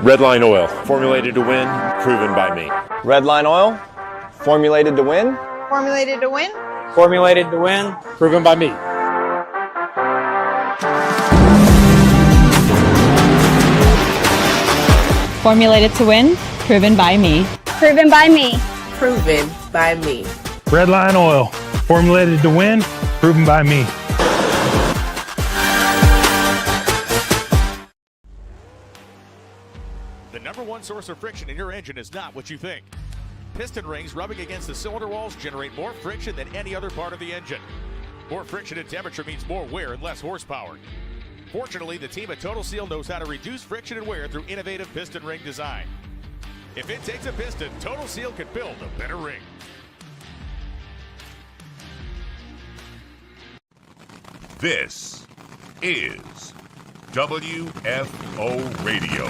Redline oil, formulated to win, proven by me. Redline oil, formulated to win. Formulated to win. Formulated to win, proven by me. Formulated to win, proven by me. Proven by me. Proven by me. Redline oil, formulated to win, proven by me. The number one source of friction in your engine is not what you think. Piston rings rubbing against the cylinder walls generate more friction than any other part of the engine. More friction and temperature means more wear and less horsepower. Fortunately, the team at Total Seal knows how to reduce friction and wear through innovative piston ring design. If it takes a piston, Total Seal can build a better ring. This is WFO Radio.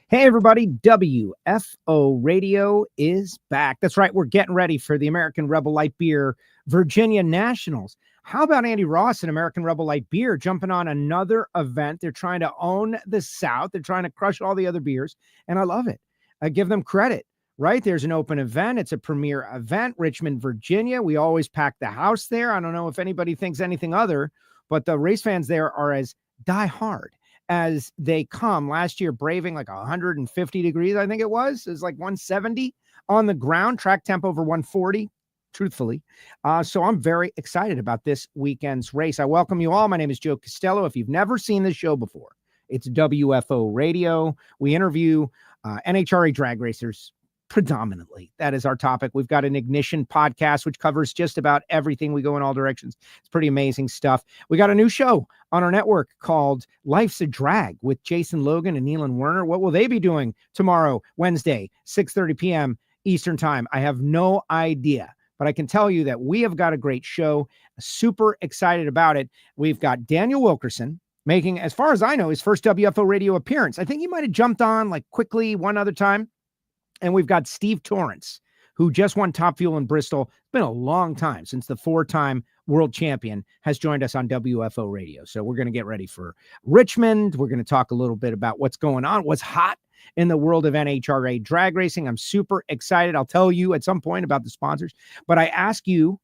Hey everybody, WFO Radio is back. That's right, we're getting ready for the American Rebel Light Beer Virginia Nationals. How about Andy Ross and American Rebel Light Beer jumping on another event? They're trying to own the South. They're trying to crush all the other beers, and I love it. I give them credit, right? There's an open event. It's a premier event, Richmond, Virginia. We always pack the house there. I don't know if anybody thinks anything other, but the race fans there are as diehard as they come. Last year, braving like 150 degrees, I think it was. It was like 170 on the ground, track temp over 140. Truthfully. So I'm very excited about this weekend's race. I welcome you all. My name is Joe Costello. If you've never seen this show before, it's WFO Radio. We interview NHRA drag racers predominantly. That is our topic. We've got an Ignition podcast, which covers just about everything. We go in all directions. It's pretty amazing stuff. We got a new show on our network called Life's a Drag with Jason Logan and Neelan Werner. What will they be doing tomorrow, Wednesday, 6:30 p.m. Eastern time? I have no idea. But I can tell you that we have got a great show. Super excited about it. We've got Daniel Wilkerson making, as far as I know, his first WFO radio appearance. I think he might have jumped on like quickly one other time. And we've got Steve Torrence, who just won Top Fuel in Bristol. It's been a long time since the four-time world champion has joined us on WFO radio. So we're going to get ready for Richmond. We're going to talk a little bit about what's going on, what's hot in the world of NHRA drag racing. I'm super excited. I'll tell you at some point about the sponsors, but I ask you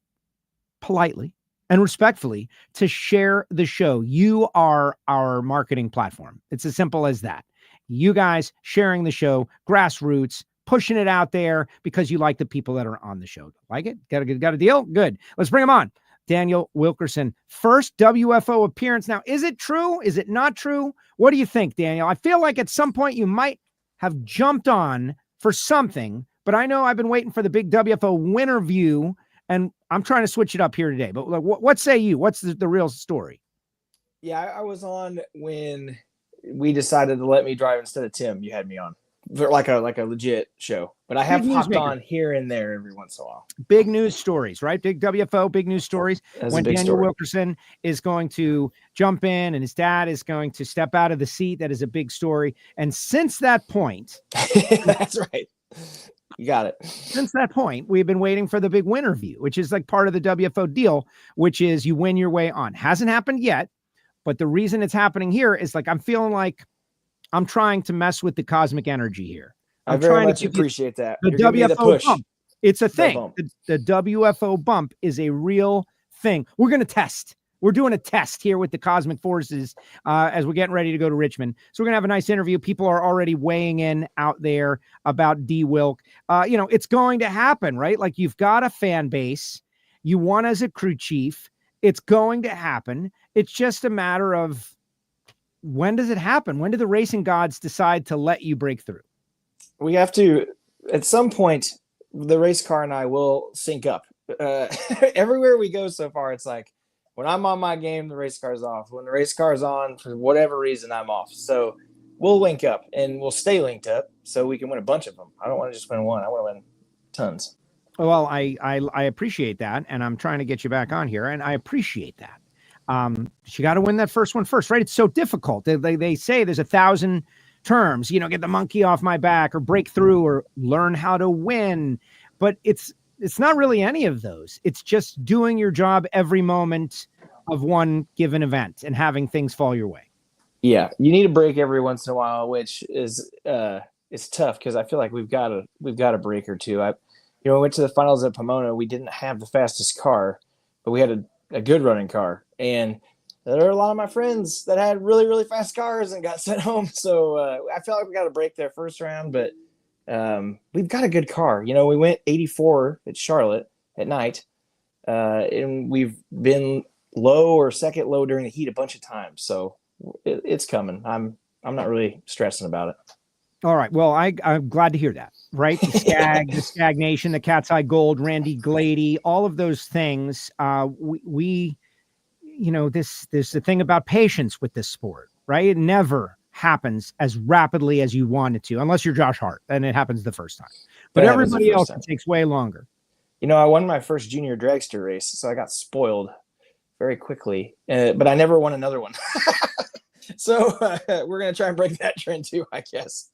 politely and respectfully to share the show. You are our marketing platform. It's as simple as that. You guys sharing the show, grassroots, pushing it out there because you like the people that are on the show. Like it? Got a deal? Good. Let's bring them on. Daniel Wilkerson, first WFO appearance. Now, is it true? Is it not true? What do you think, Daniel? I feel like at some point you might have jumped on for something, but I know I've been waiting for the big WFO winter view, and I'm trying to switch it up here today. But like, what say you? What's the real story? Yeah, I was on when we decided to let me drive instead of Tim. You had me on for like a legit show, but I have hopped on here and there every once in a while. Big news stories, right? Big WFO, big news stories. When Daniel Wilkerson is going to jump in and his dad is going to step out of the seat, that is a big story. And since that point, that's right. You got it. Since that point, we've been waiting for the big winner view, which is like part of the WFO deal, which is you win your way on. Hasn't happened yet, but the reason it's happening here is like I'm feeling like I'm trying to mess with the cosmic energy here. I very much appreciate that. The WFO bump. It's a thing. The WFO bump is a real thing. We're going to test. We're doing a test here with the cosmic forces as we're getting ready to go to Richmond. So we're going to have a nice interview. People are already weighing in out there about D Wilk. It's going to happen, right? Like you've got a fan base. You won as a crew chief. It's going to happen. It's just a matter of when does it happen? When do the racing gods decide to let you break through? We have to, at some point, the race car and I will sync up. Everywhere we go so far, it's like, when I'm on my game, the race car's off. When the race car's on, for whatever reason, I'm off. So we'll link up, and we'll stay linked up so we can win a bunch of them. I don't want to just win one. I want to win tons. Well, I appreciate that, and I'm trying to get you back on here, and I appreciate that. You got to win that first one first, right? It's so difficult. They say there's 1,000 terms, get the monkey off my back or break through or learn how to win. But it's not really any of those. It's just doing your job every moment of one given event and having things fall your way. Yeah, you need a break every once in a while, which is it's tough because I feel like we've got a break or two. We went to the finals at Pomona. We didn't have the fastest car, but we had a good running car, and there are a lot of my friends that had really, really fast cars and got sent home. So I feel like we got a break there first round, but we've got a good car. We went 84 at Charlotte at night, and we've been low or second low during the heat a bunch of times. So it's coming. I'm not really stressing about it. All right. Well, I'm glad to hear that. Right. The Skag, the Skag Nation, the Cat's Eye Gold, Randy Glady, all of those things. We there's the thing about patience with this sport, right? It never happens as rapidly as you want it to, unless you're Josh Hart, and it happens the first time. But everybody else, it takes way longer. I won my first junior dragster race, so I got spoiled very quickly, but I never won another one. So we're going to try and break that trend too, I guess.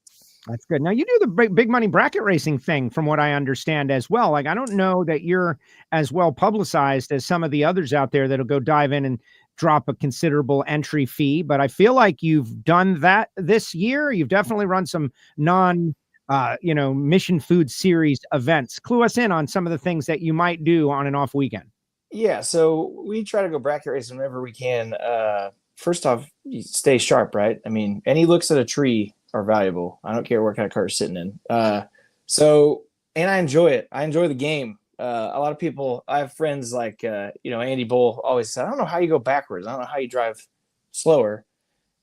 That's good. Now you do the big money bracket racing thing from what I understand as well. Like, I don't know that you're as well publicized as some of the others out there that'll go dive in and drop a considerable entry fee, but I feel like you've done that this year. You've definitely run some Mission Food Series events. Clue us in on some of the things that you might do on an off weekend. Yeah. So we try to go bracket racing whenever we can. First off, you stay sharp, right? I mean, any looks at a tree are valuable. I don't care what kind of car you're sitting in. And I enjoy it. I enjoy the game. A lot of people, I have friends like, Andy Bull always said, I don't know how you go backwards. I don't know how you drive slower,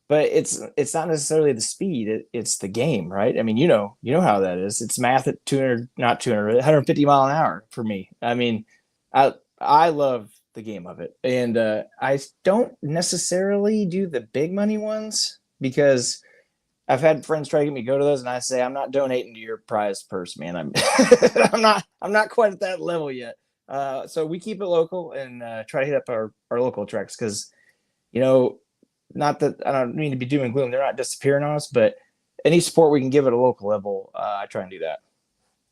but it's not necessarily the speed. It's the game, right? I mean, you know how that is. It's math at 150 mile an hour for me. I mean, I love the game of it. And I don't necessarily do the big money ones because I've had friends try to get me to go to those, and I say, I'm not donating to your prize purse, man. I'm not quite at that level yet. So we keep it local and try to hit up our local tracks because, not that I don't mean to be doom and gloom. They're not disappearing on us, but any support we can give at a local level, I try and do that.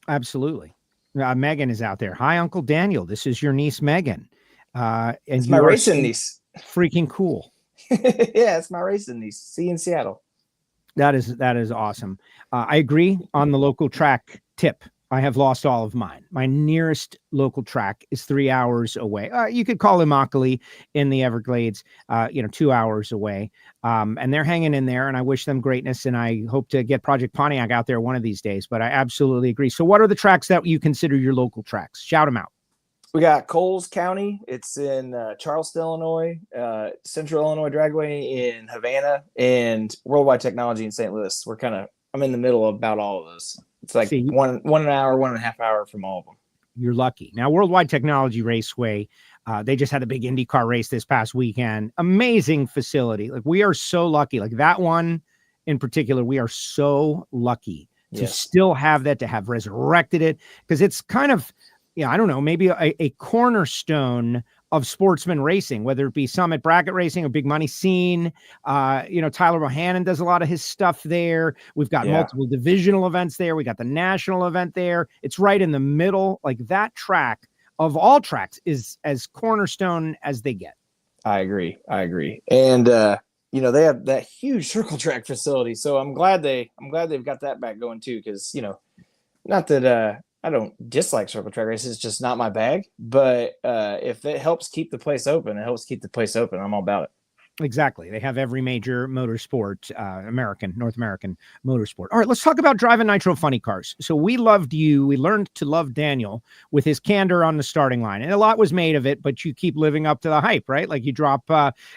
Absolutely. Megan is out there. Hi, Uncle Daniel. This is your niece, Megan. And it's my racing niece. Freaking cool. Yeah, it's my racing niece. See you in Seattle. That is awesome. I agree on the local track tip. I have lost all of mine. My nearest local track is 3 hours away. You could call Immokalee in the Everglades, 2 hours away. And they're hanging in there, and I wish them greatness, and I hope to get Project Pontiac out there one of these days, but I absolutely agree. So what are the tracks that you consider your local tracks? Shout them out. We got Coles County. It's in Charleston, Illinois, Central Illinois Dragway in Havana, and Worldwide Technology in St. Louis. I'm in the middle of about all of those. It's like one an hour, 1.5 hours from all of them. You're lucky. Now, Worldwide Technology Raceway, they just had a big IndyCar race this past weekend. Amazing facility. Like, we are so lucky. Like, that one in particular, we are so lucky to still have that, to have resurrected it, because it's kind of, I don't know, maybe a cornerstone of sportsman racing, whether it be Summit Bracket Racing, a big money scene. Tyler Bohannon does a lot of his stuff there. We've got multiple divisional events there. We got the national event there. It's right in the middle. Like, that track of all tracks is as cornerstone as they get. I agree. And, they have that huge circle track facility. So I'm glad they've got that back going too. Cause not that, I don't dislike circle track races. It's just not my bag. But if it helps keep the place open, I'm all about it. Exactly. They have every major motorsport, North American motorsport. All right, let's talk about driving nitro funny cars. So we loved you. We learned to love Daniel with his candor on the starting line. And a lot was made of it, but you keep living up to the hype, right? Like, you drop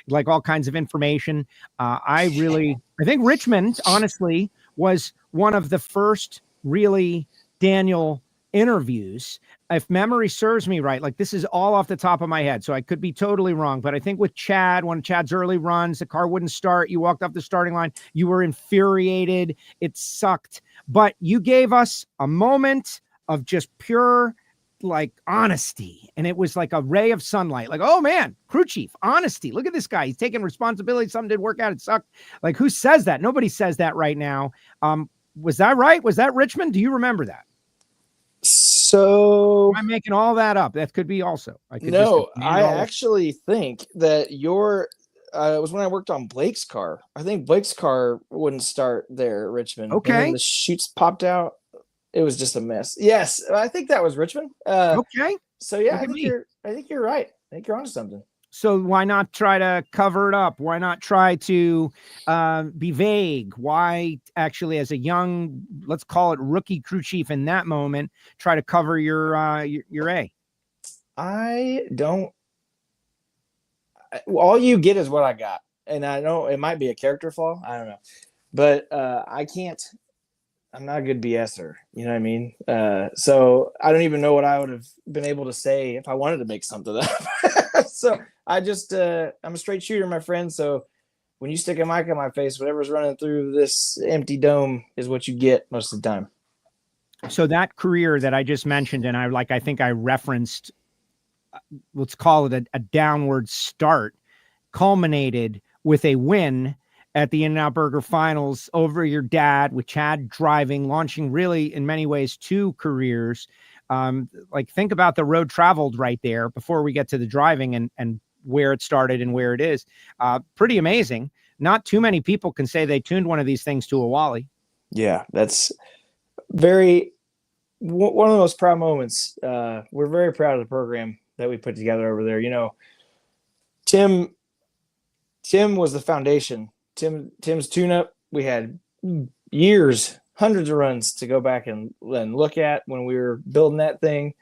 like all kinds of information. I think Richmond, honestly, was one of the first really Daniel interviews, if memory serves me right. Like, this is all off the top of my head, so I could be totally wrong, but I think with Chad, one of Chad's early runs, the car wouldn't start. You walked off the starting line. You were infuriated. It sucked, but you gave us a moment of just pure, like, honesty. And it was like a ray of sunlight. Like, oh man, crew chief, honesty. Look at this guy. He's taking responsibility. Something didn't work out. It sucked. Like, who says that? Nobody says that right now. Was that right? Was that Richmond? Do you remember that? So I'm making all that up. That could be also. I actually think that your it was when I worked on Blake's car. I think Blake's car wouldn't start there at Richmond. And Okay. then the chutes popped out. It was just a mess. Yes, I think that was Richmond. Okay. So yeah, Look I at think me. you're right. I think you're onto something. So why not try to cover it up? Why not try to be vague? Why actually, as a young, let's call it rookie crew chief in that moment, try to cover your A? All you get is what I got. And I know it might be a character flaw. I don't know. But I'm not a good BSer. You know what I mean? So I don't even know what I would have been able to say if I wanted to make something up. So I'm a straight shooter, my friend. So when you stick a mic in my face, whatever's running through this empty dome is what you get most of the time. So that career that I just mentioned, and I think I referenced, let's call it a downward start, culminated with a win at the In-N-Out Burger Finals over your dad, with Chad driving, launching really in many ways 2 careers. Think about the road traveled right there before we get to the driving and where it started and where it is. Pretty amazing. Not too many people can say they tuned one of these things to a Wally. Yeah, that's one of the most proud moments. We're very proud of the program that we put together over there. You know, Tim was the foundation. Tim's tune-up, we had years, hundreds of runs to go back and look at when we were building that thing.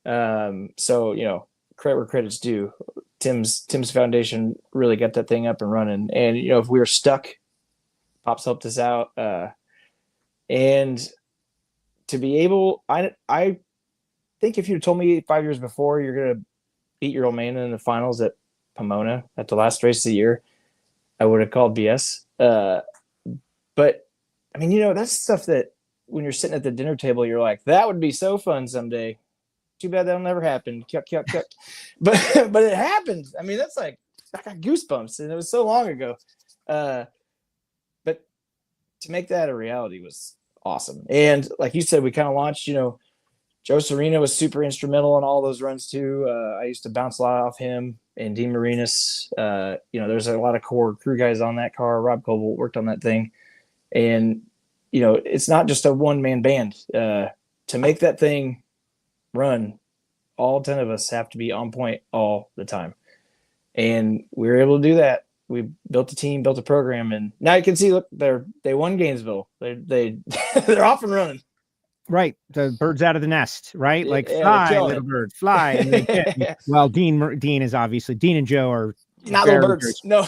So, you know, credit where credit's due. Tim's foundation really got that thing up and running. And, you know, if we were stuck, Pops helped us out. And to be able, I think if you told me 5 years before you're going to beat your old man in the finals at Pomona at the last race of the year, I would have called BS. But I mean, you know, that's stuff that when you're sitting at the dinner table, you're like, that would be so fun someday. Too bad that'll never happen. But it happened. I mean, that's like, I got goosebumps, and it was so long ago. But to make that a reality was awesome. And like you said, we kind of launched, you know, Joe Serena was super instrumental in all those runs too. I used to bounce a lot off him and Dean Marinas. You know, there's a lot of core crew guys on that car. Rob Coble worked on that thing. And, you know, it's not just a one-man band. To make that thing run, all 10 of us have to be on point all the time. And we were able to do that. We built a team, built a program, and now you can see, look, they won Gainesville. They're off and running. Right. The bird's out of the nest, right? Like, Yeah, fly, little bird, fly. And they did. Well, Dean is obviously, Dean and Joe are not little birds. No.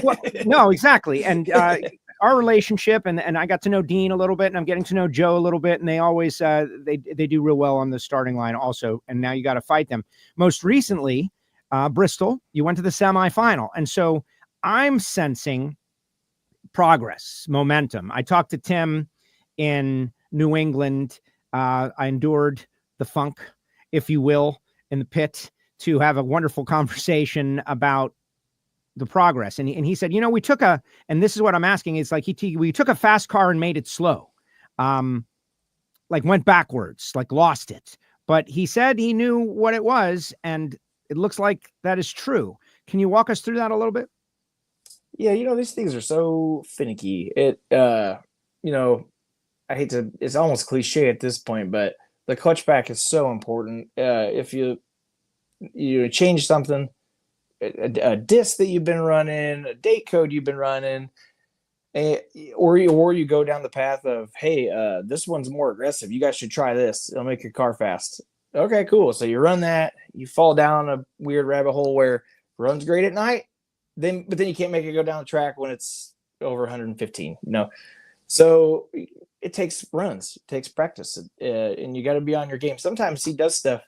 Well, no, exactly. And our relationship, and I got to know Dean a little bit, and I'm getting to know Joe a little bit, and they always, they do real well on the starting line also. And now you got to fight them. Most recently, Bristol, you went to the semifinal. And so I'm sensing progress, momentum. I talked to Tim in New England. I endured the funk, if you will, in the pit to have a wonderful conversation about the progress. And he said, you know, we took and this is what I'm asking, it's like we took a fast car and made it slow. Like went backwards, like lost it. But he said he knew what it was, and it looks like that is true. Can you walk us through that a little bit? Yeah, you know, these things are so finicky. You know, I hate to, it's almost cliche at this point, but the clutch back is so important. If you change something, a disc that you've been running, a date code you've been running, or you go down the path of, hey, this one's more aggressive. You guys should try this. It'll make your car fast. Okay, cool. So you run that, you fall down a weird rabbit hole where it runs great at night, but then you can't make it go down the track when it's over 115, you know? So it takes runs, it takes practice, and you got to be on your game. Sometimes he does stuff,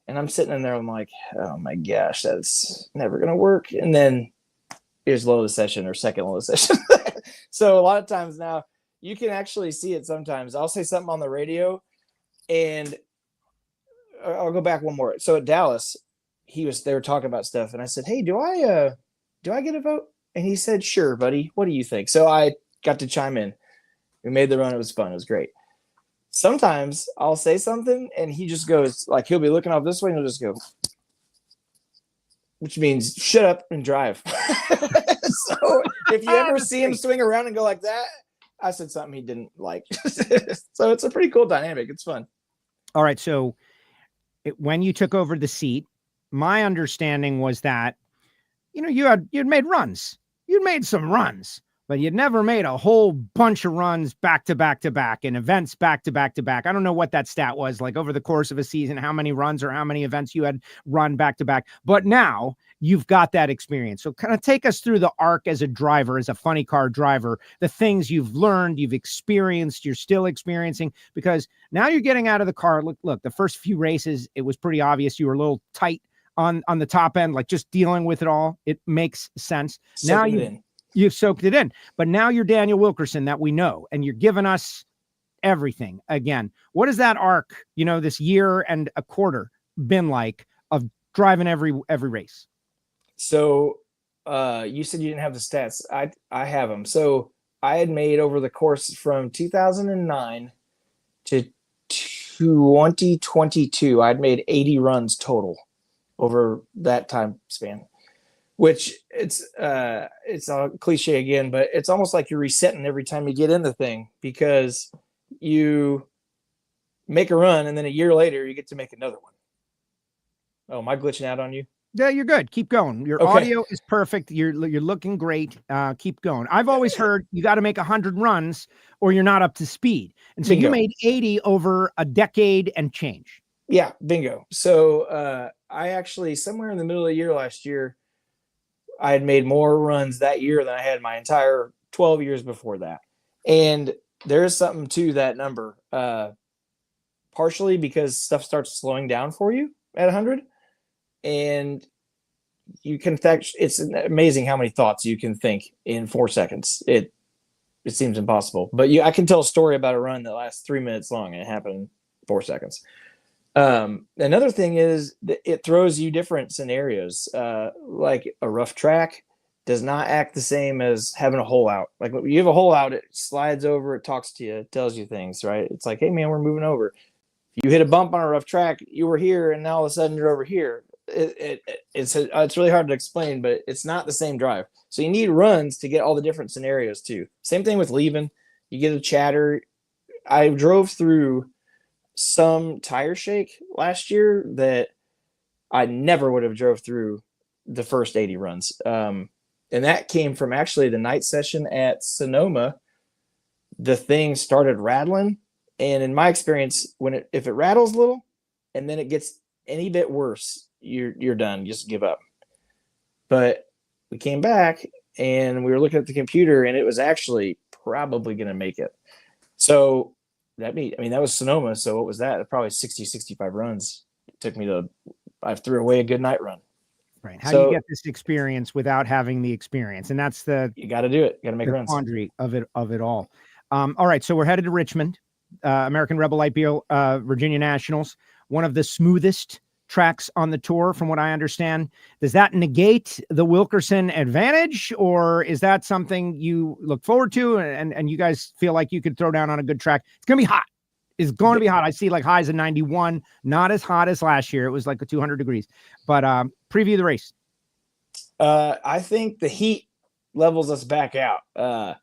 and I'm sitting in there, I'm like, oh my gosh, that's never going to work. And then here's low of the session or second low of the session. So a lot of times now you can actually see it sometimes. I'll say something on the radio, and I'll go back one more. So at Dallas, they were talking about stuff, and I said, hey, do I get a vote? And he said, sure, buddy. What do you think? So I got to chime in. We made the run. It was fun. It was great. Sometimes I'll say something and he just goes, like, he'll be looking off this way and he'll just go, which means shut up and drive. So if you ever see him swing around and go like that, I said something he didn't like. So it's a pretty cool dynamic. It's fun. All right. So when you took over the seat, my understanding was that, you'd made runs. You'd made some runs, but you'd never made a whole bunch of runs back to back to back and events back to back to back. I don't know what that stat was like over the course of a season, how many runs or how many events you had run back to back. But now you've got that experience. So kind of take us through the arc as a driver, as a funny car driver, the things you've learned, you've experienced, you're still experiencing, because now you're getting out of the car. Look, the first few races, it was pretty obvious you were a little tight on the top end, like just dealing with it all. It makes sense. Now you've soaked it in, but now you're Daniel Wilkerson that we know, and you're giving us everything again. What is that arc, this year and a quarter been like of driving every race? So you said you didn't have the stats. I have them. So I had made over the course from 2009 to 2022, I'd made 80 runs total over that time span, which it's a cliche again, but it's almost like you're resetting every time you get in the thing, because you make a run and then a year later you get to make another one. Oh, am I glitching out on you? Yeah, you're good. Keep going. Your audio is perfect. You're looking great. Keep going. I've always heard you got to make 100 runs or you're not up to speed. And so Bingo. You made 80 over a decade and change. Yeah, bingo. So I actually, somewhere in the middle of the year last year, I had made more runs that year than I had my entire 12 years before that. And there is something to that number, partially because stuff starts slowing down for you at 100. And you can it's amazing how many thoughts you can think in 4 seconds. It seems impossible, but I can tell a story about a run that lasts 3 minutes long and it happened in 4 seconds. Another thing is that it throws you different scenarios. Like a rough track does not act the same as having a hole out. Like when you have a hole out, it slides over, it talks to you, it tells you things, right? It's like, hey man, we're moving over. You hit a bump on a rough track, you were here, and now all of a sudden you're over here. It's really hard to explain, but it's not the same drive. So you need runs to get all the different scenarios too. Same thing with leaving. You get a chatter. I drove through some tire shake last year that I never would have drove through the first 80 runs. And that came from actually the night session at Sonoma. The thing started rattling. And in my experience, if it rattles a little and then it gets any bit worse, you're done. Just give up. But we came back and we were looking at the computer and it was actually probably going to make it. So that was Sonoma. So what was that? Probably 60, 65 runs. It took me I threw away a good night run. Right. How do you get this experience without having the experience? And that's you got to do it. Got to make runs. Quandary of it all. All right. So we're headed to Richmond, American Rebel Light Beer, Virginia Nationals, one of the smoothest tracks on the tour, from what I understand. Does that negate the Wilkerson advantage, or is that something you look forward to and you guys feel like you could throw down on a good track? It's going to be hot. It's going to be hot. I see like highs of 91, not as hot as last year. It was like 200 degrees, but preview the race. I think the heat levels us back out. A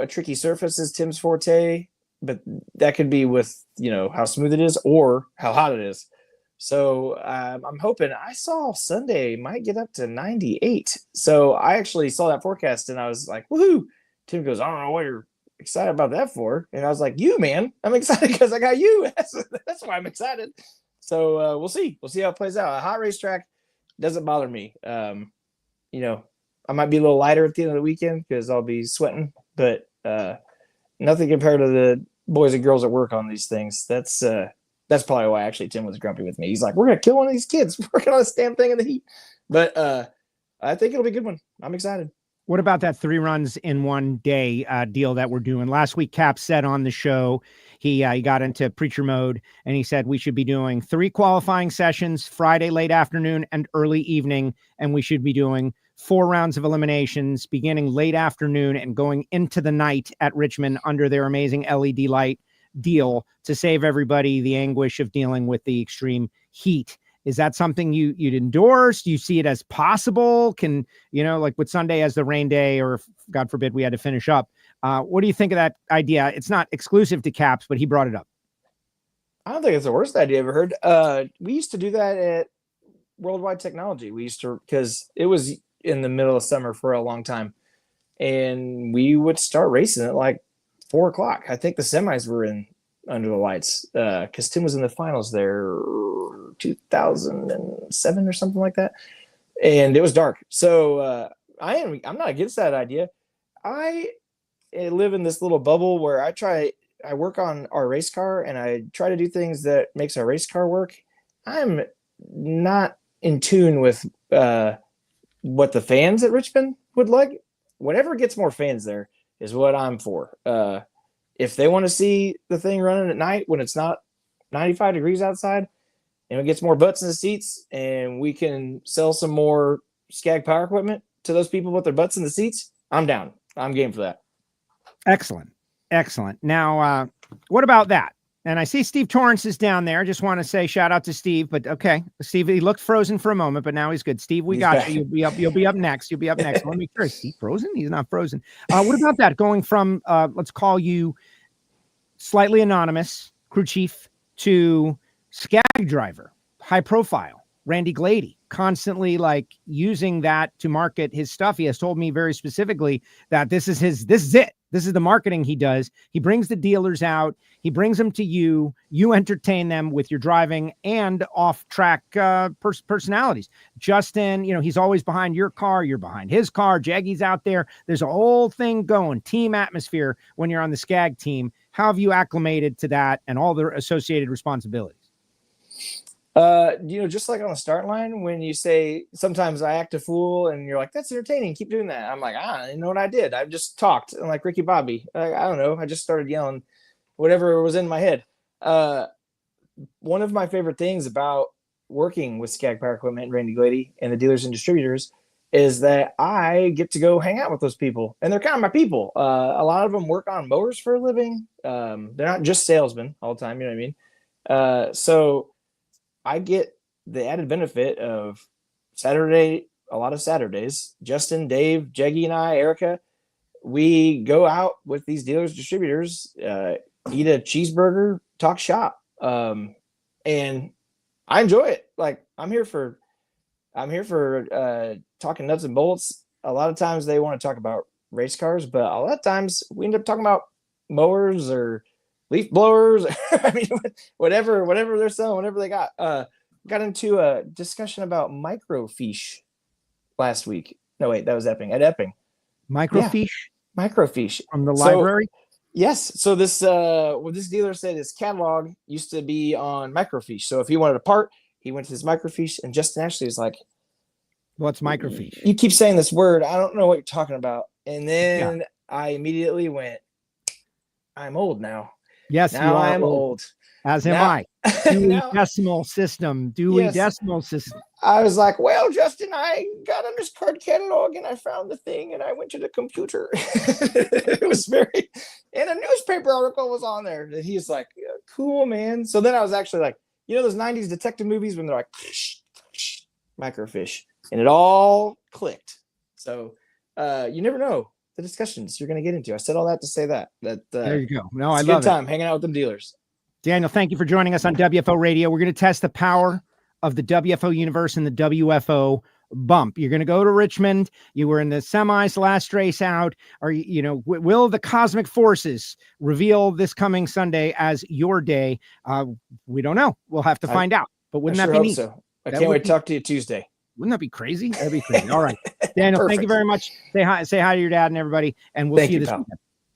tricky surface is Tim's forte, but that could be with, how smooth it is or how hot it is. So I'm hoping. I saw Sunday might get up to 98. So I actually saw that forecast and I was like, woohoo. Tim goes, I don't know what you're excited about that for. And I was like, you, man, I'm excited because I got you. That's why I'm excited. So we'll see. We'll see how it plays out. A hot racetrack doesn't bother me. I might be a little lighter at the end of the weekend because I'll be sweating, but nothing compared to the boys and girls that work on these things. That's probably why actually Tim was grumpy with me. He's like, we're going to kill one of these kids working on this damn thing in the heat. But I think it'll be a good one. I'm excited. What about that 3 runs in one day deal that we're doing? Last week, Cap said on the show, he got into preacher mode and he said we should be doing 3 qualifying sessions, Friday late afternoon and early evening. And we should be doing 4 rounds of eliminations beginning late afternoon and going into the night at Richmond under their amazing LED light deal to save everybody the anguish of dealing with the extreme heat Is that something you'd endorse? Do you see it as possible? Can, like with Sunday as the rain day, or if, God forbid, we had to finish up. What do you think of that idea? It's not exclusive to Caps, but he brought it up. I don't think it's the worst idea I've ever heard. We used to do that at Worldwide Technology. We used to, because it was in the middle of summer for a long time, and we would start racing at like 4 o'clock. I think the semis were in under the lights because Tim was in the finals there 2007 or something like that, and it was dark. So I'm not against that idea. I live in this little bubble where I work on our race car and I try to do things that makes our race car work. I'm not in tune with what the fans at Richmond would like. Whatever gets more fans there is what I'm for. If they want to see the thing running at night when it's not 95 degrees outside and it gets more butts in the seats and we can sell some more Skag power equipment to those people with their butts in the seats, I'm down. I'm game for that. Excellent. Now, what about that? And I see Steve Torrence is down there. Just want to say shout out to Steve, but okay. Steve, he looked frozen for a moment, but now he's good. Steve, he's got back. You. You'll be up next. Let me make sure. Is he frozen? He's not frozen. What about that? Going from, let's call you slightly anonymous crew chief to Skag driver, high profile, Randy Glady, constantly like using that to market his stuff. He has told me very specifically that this is it. This is the marketing he does. He brings the dealers out. He brings them to you. You entertain them with your driving and off-track personalities. Justin, he's always behind your car. You're behind his car. Jaggy's out there. There's a whole thing going. Team atmosphere when you're on the Skag team. How have you acclimated to that and all the associated responsibilities? Just like on the start line, when you say sometimes I act a fool and you're like, that's entertaining, keep doing that. I'm like, I didn't know what I did. I just talked. And like Ricky Bobby, I don't know. I just started yelling whatever was in my head. One of my favorite things about working with Skag Power Equipment and Randy Glady and the dealers and distributors is that I get to go hang out with those people, and they're kind of my people. A lot of them work on mowers for a living. They're not just salesmen all the time. You know what I mean? So I get the added benefit of a lot of Saturdays, Justin, Dave, Jeggy, and I, Erica, we go out with these dealers, distributors, eat a cheeseburger, talk shop. And I enjoy it. Like I'm here for talking nuts and bolts. A lot of times they want to talk about race cars, but a lot of times we end up talking about mowers or leaf blowers. I mean, whatever they're selling, whatever they got. Got into a discussion about microfiche last week. No, wait, that was Epping. At Epping. Microfiche? Yeah, microfiche. From the library? Yes. So this this dealer said his catalog used to be on microfiche. So if he wanted a part, he went to his microfiche, and Justin Ashley was like, what's microfiche? You keep saying this word. I don't know what you're talking about. And then I immediately went, I'm old now. Yes, now I am old. As am I. Dewey Decimal System. Decimal System. I was like, well, Justin, I got on this card catalog and I found the thing and I went to the computer. It was and a newspaper article was on there. And he's like, yeah, cool, man. So then I was actually like, those 90s detective movies when they're like, microfiche. And it all clicked. So you never know the discussions you're going to get into. I said all that to say that there you go. No, I love it. Good time hanging out with them dealers. Daniel, thank you for joining us on WFO Radio. We're going to test the power of the WFO universe and the WFO bump. You're going to go to Richmond. You were in the semis last race out. Or, will the cosmic forces reveal this coming Sunday as your day? We don't know. We'll have to find out. But wouldn't that be neat? So. I can't wait to talk to you Tuesday. Wouldn't that be crazy? That'd be crazy. All right. Daniel, thank you very much. Say hi to your dad and everybody. And we'll see you this weekend.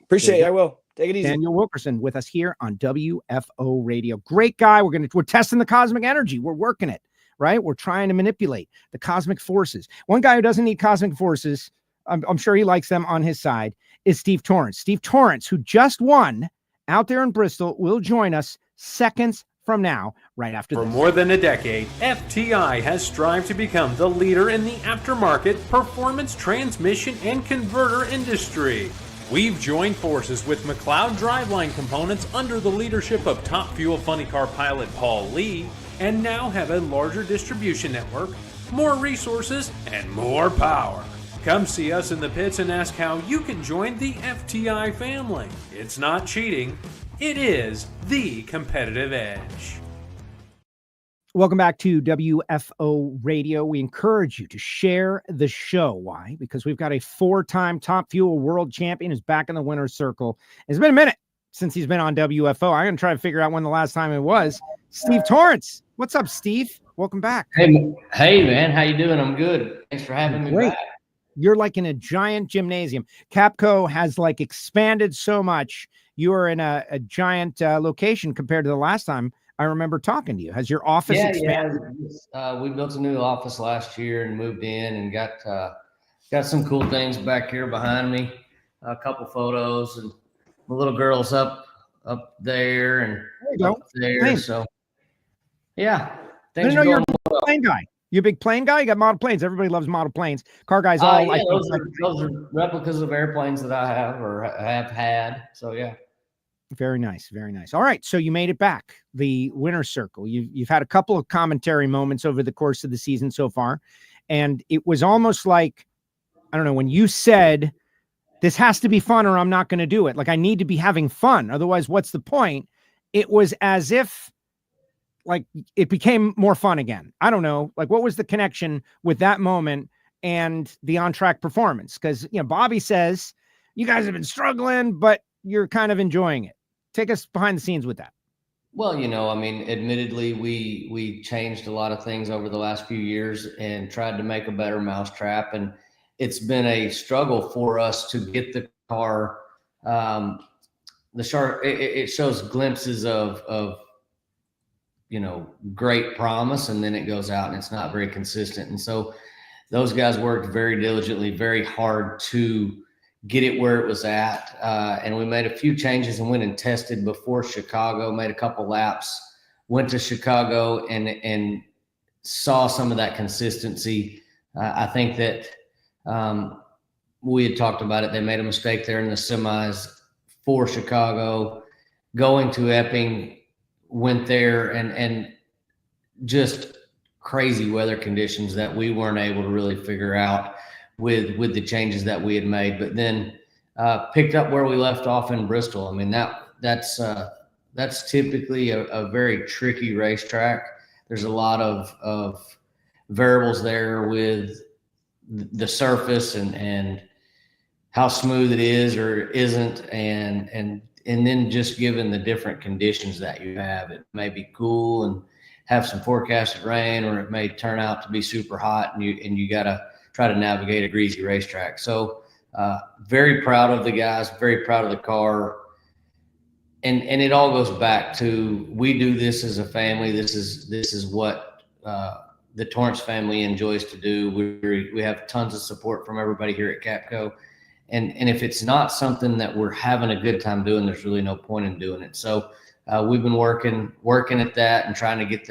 Appreciate it. I will. Take it easy. Daniel Wilkerson with us here on WFO Radio. Great guy. We're testing the cosmic energy. We're working it, right? We're trying to manipulate the cosmic forces. One guy who doesn't need cosmic forces, I'm sure he likes them on his side, is Steve Torrence. Steve Torrence, who just won out there in Bristol, will join us seconds from now, right after this. For more than a decade, FTI has strived to become the leader in the aftermarket performance transmission and converter industry. We've joined forces with McLeod Driveline Components under the leadership of top fuel funny car pilot Paul Lee and now have a larger distribution network, more resources, and more power. Come see us in the pits and ask how you can join the FTI family. It's not cheating, it is the competitive edge. Welcome back to WFO Radio. We encourage you to share the show. Why? Because we've got a 4-time Top Fuel world champion who's back in the winner's circle. It's been a minute since he's been on WFO. I'm going to try to figure out when the last time it was. Steve Torrence. What's up, Steve? Welcome back. Hey, man. How you doing? I'm good. Thanks for having me back. You're like in a giant gymnasium. Capco has like expanded so much. You are in a giant location compared to the last time I remember talking to you. Has your office expanded? Yeah. We built a new office last year and moved in and got some cool things back here behind me. A couple photos, and my little girl's up there and up there. Nice. So yeah, things are going well. Plane guy. You a big plane guy? You got model planes. Everybody loves model planes. Car guys all like those are replicas of airplanes that I have or have had. So yeah. Very nice. Very nice. All right. So you made it back, the winner's circle. You've had a couple of commentary moments over the course of the season so far. And it was almost like, I don't know, when you said this has to be fun or I'm not going to do it. Like I need to be having fun. Otherwise, what's the point? It was as if like it became more fun again. I don't know. Like what was the connection with that moment and the on-track performance? Because, Bobby says you guys have been struggling, but you're kind of enjoying it. Take us behind the scenes with that. Well, admittedly, we changed a lot of things over the last few years and tried to make a better mousetrap. And it's been a struggle for us to get the car. It shows glimpses of great promise, and then it goes out and it's not very consistent. And so those guys worked very diligently, very hard to get it where it was at. And we made a few changes and went and tested before Chicago, made a couple laps, went to Chicago and saw some of that consistency. I think that we had talked about it. They made a mistake there in the semis for Chicago. Going to Epping, went there and just crazy weather conditions that we weren't able to really figure out with the changes that we had made, but then picked up where we left off in Bristol. I mean, that's typically a very tricky racetrack. There's a lot of variables there with the surface and how smooth it is or isn't, and then just given the different conditions that you have, it may be cool and have some forecasted rain, or it may turn out to be super hot and you got to try to navigate a greasy racetrack. So very proud of the guys, very proud of the car. And it all goes back to, we do this as a family. This is what the Torrence family enjoys to do. We have tons of support from everybody here at Capco. And if it's not something that we're having a good time doing, there's really no point in doing it. So we've been working at that and trying to get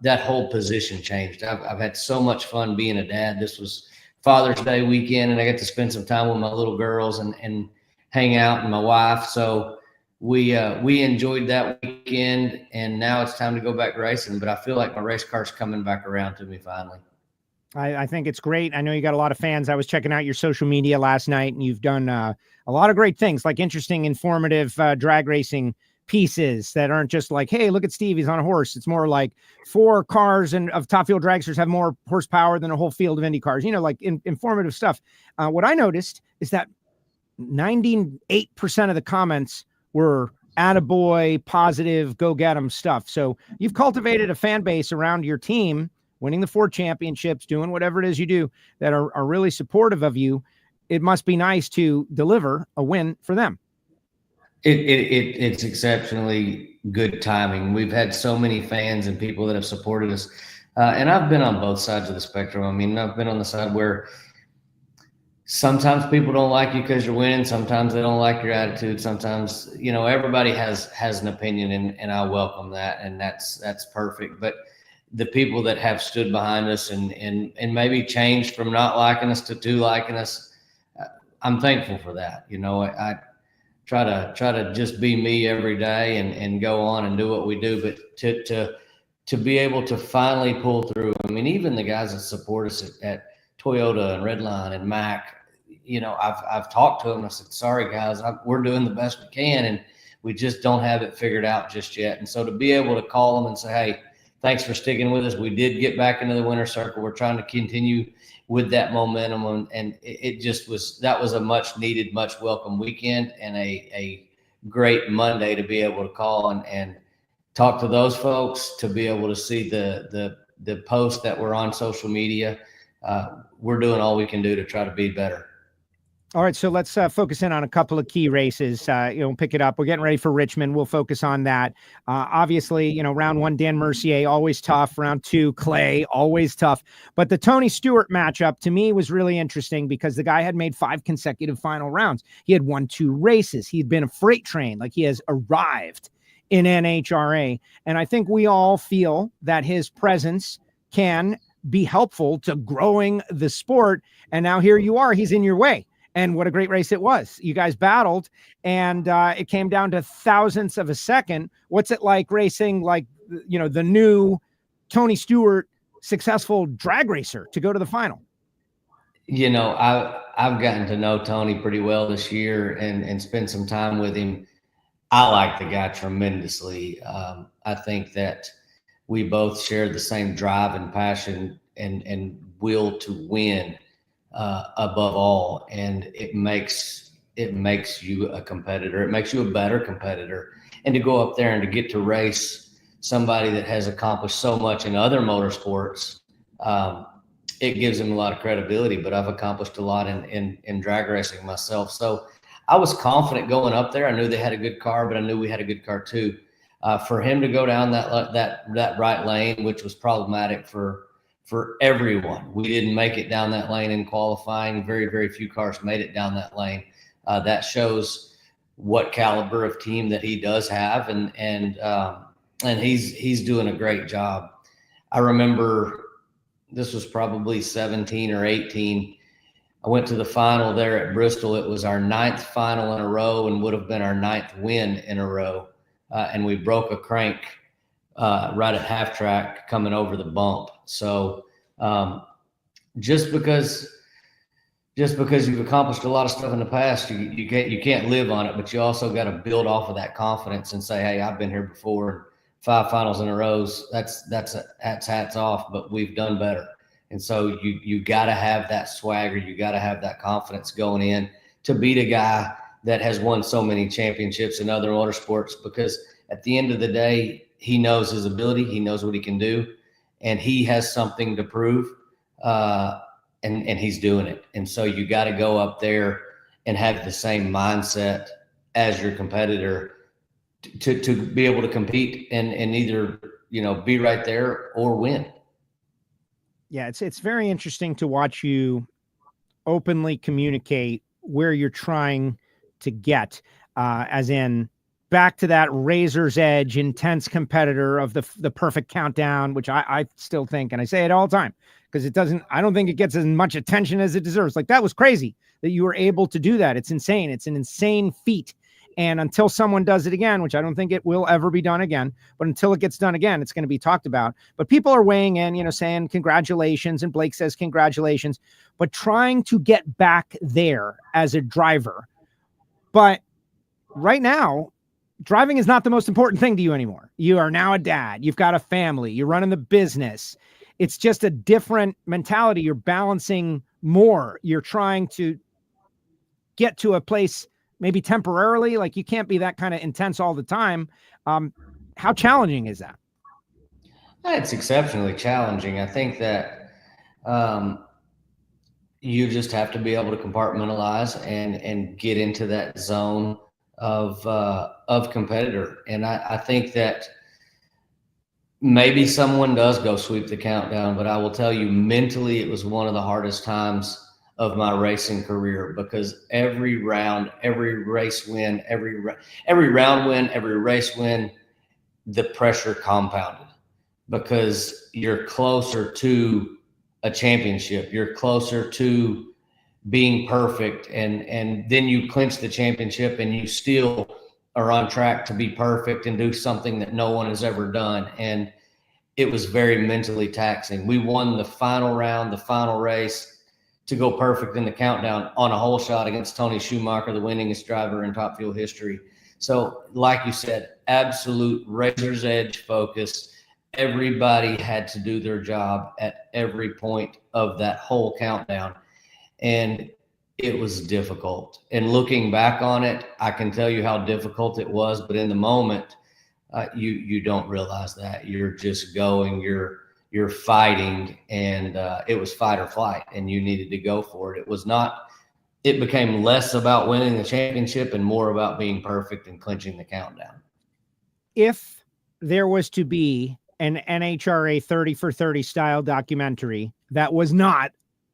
that whole position changed. I've had so much fun being a dad. This was Father's Day weekend, and I got to spend some time with my little girls and hang out, and my wife. So we enjoyed that weekend, and now it's time to go back racing. But I feel like my race car's coming back around to me finally. I think it's great. I know you got a lot of fans. I was checking out your social media last night, and you've done a lot of great things, like interesting, informative drag racing pieces that aren't just like, hey, look at Steve, he's on a horse. It's more like 4 cars and of Top Fuel dragsters have more horsepower than a whole field of Indy cars, like informative stuff. What I noticed is that 98% of the comments were attaboy, positive, go get 'em stuff. So you've cultivated a fan base around your team, winning the 4 championships, doing whatever it is you do, that are really supportive of you. It must be nice to deliver a win for them. It's exceptionally good timing. We've had so many fans and people that have supported us. And I've been on both sides of the spectrum. I mean, I've been on the side where sometimes people don't like you because you're winning. Sometimes they don't like your attitude. Sometimes, everybody has an opinion, and I welcome that. And that's perfect. But the people that have stood behind us and maybe changed from not liking us to liking us, I'm thankful for that. I try to just be me every day and go on and do what we do. But to to be able to finally pull through. I mean, even the guys that support us at Toyota and Redline and Mac, you know, I've talked to them. I said, sorry guys, we're doing the best we can, and we just don't have it figured out just yet. And so to be able to call them and say, hey, thanks for sticking with us. We did get back into the winner's circle. We're trying to continue with that momentum. And that was a much needed, much welcome weekend, and a great Monday to be able to call and talk to those folks, to be able to see the posts that were on social media. We're doing all we can do to try to be better. All right, so let's focus in on a couple of key races. Pick it up. We're getting ready for Richmond. We'll focus on that. Obviously, round one, Dan Mercier, always tough. Round two, Clay, always tough. But the Tony Stewart matchup, to me, was really interesting because the guy had made 5 consecutive final rounds. He had won 2 races. He'd been a freight train. Like, he has arrived in NHRA. And I think we all feel that his presence can be helpful to growing the sport. And now here you are. He's in your way. And what a great race it was. You guys battled, and it came down to thousandths of a second. What's it like racing, like, the new Tony Stewart successful drag racer to go to the final? I've gotten to know Tony pretty well this year and spend some time with him. I like the guy tremendously. I think that we both share the same drive and passion and will to win. Above all, and it makes you a competitor. It makes you a better competitor. And to go up there and to get to race somebody that has accomplished so much in other motorsports, it gives him a lot of credibility. But I've accomplished a lot in drag racing myself, so I was confident going up there. I knew they had a good car, but I knew we had a good car too. For him to go down that right lane, which was problematic for everyone. We didn't make it down that lane in qualifying. Very, very few cars made it down that lane. That shows what caliber of team that he does have, and he's doing a great job. I remember this was probably 17 or 18. I went to the final there at Bristol. It was our 9th final in a row and would have been our 9th win in a row. And we broke a crank right at half track coming over the bump. So just because you've accomplished a lot of stuff in the past, you can't live on it, but you also got to build off of that confidence and say, hey, I've been here before. 5 finals in a row. That's hats off, but we've done better. And so you got to have that swagger. You got to have that confidence going in to beat a guy that has won so many championships in other motorsports, because at the end of the day, he knows his ability. He knows what he can do, and he has something to prove, and he's doing it. And so you got to go up there and have the same mindset as your competitor to be able to compete and either, be right there or win. Yeah, it's very interesting to watch you openly communicate where you're trying to get, as in back to that razor's edge, intense competitor of the perfect countdown, which I still think, and I say it all the time, because I don't think it gets as much attention as it deserves. Like, that was crazy that you were able to do that. It's insane. It's an insane feat. And until someone does it again, which I don't think it will ever be done again, but until it gets done again, it's going to be talked about. But people are weighing in, saying congratulations, and Blake says congratulations, but trying to get back there as a driver. But right now, driving is not the most important thing to you anymore. You are now a dad. You've got a family. You're running the business. It's just a different mentality. You're balancing more. You're trying to get to a place maybe temporarily. Like, you can't be that kind of intense all the time. How challenging is that? It's exceptionally challenging. I think that you just have to be able to compartmentalize and get into that zone of competitor. And I think that maybe someone does go sweep the countdown, but I will tell you, mentally, it was one of the hardest times of my racing career, because every round, every race win, every round win, every race win, the pressure compounded, because you're closer to a championship. You're closer to being perfect. And then you clinch the championship and you still are on track to be perfect and do something that no one has ever done. And it was very mentally taxing. We won the final round, the final race, to go perfect in the countdown on a hole shot against Tony Schumacher, the winningest driver in Top Fuel history. So like you said, absolute razor's edge focus. Everybody had to do their job at every point of that whole countdown. And it was difficult. And looking back on it, I can tell you how difficult it was, but in the moment, you don't realize that. You're just going, you're fighting, and it was fight or flight, and you needed to go for it. It became less about winning the championship and more about being perfect and clinching the countdown. If there was to be an NHRA 30 for 30 style documentary that was not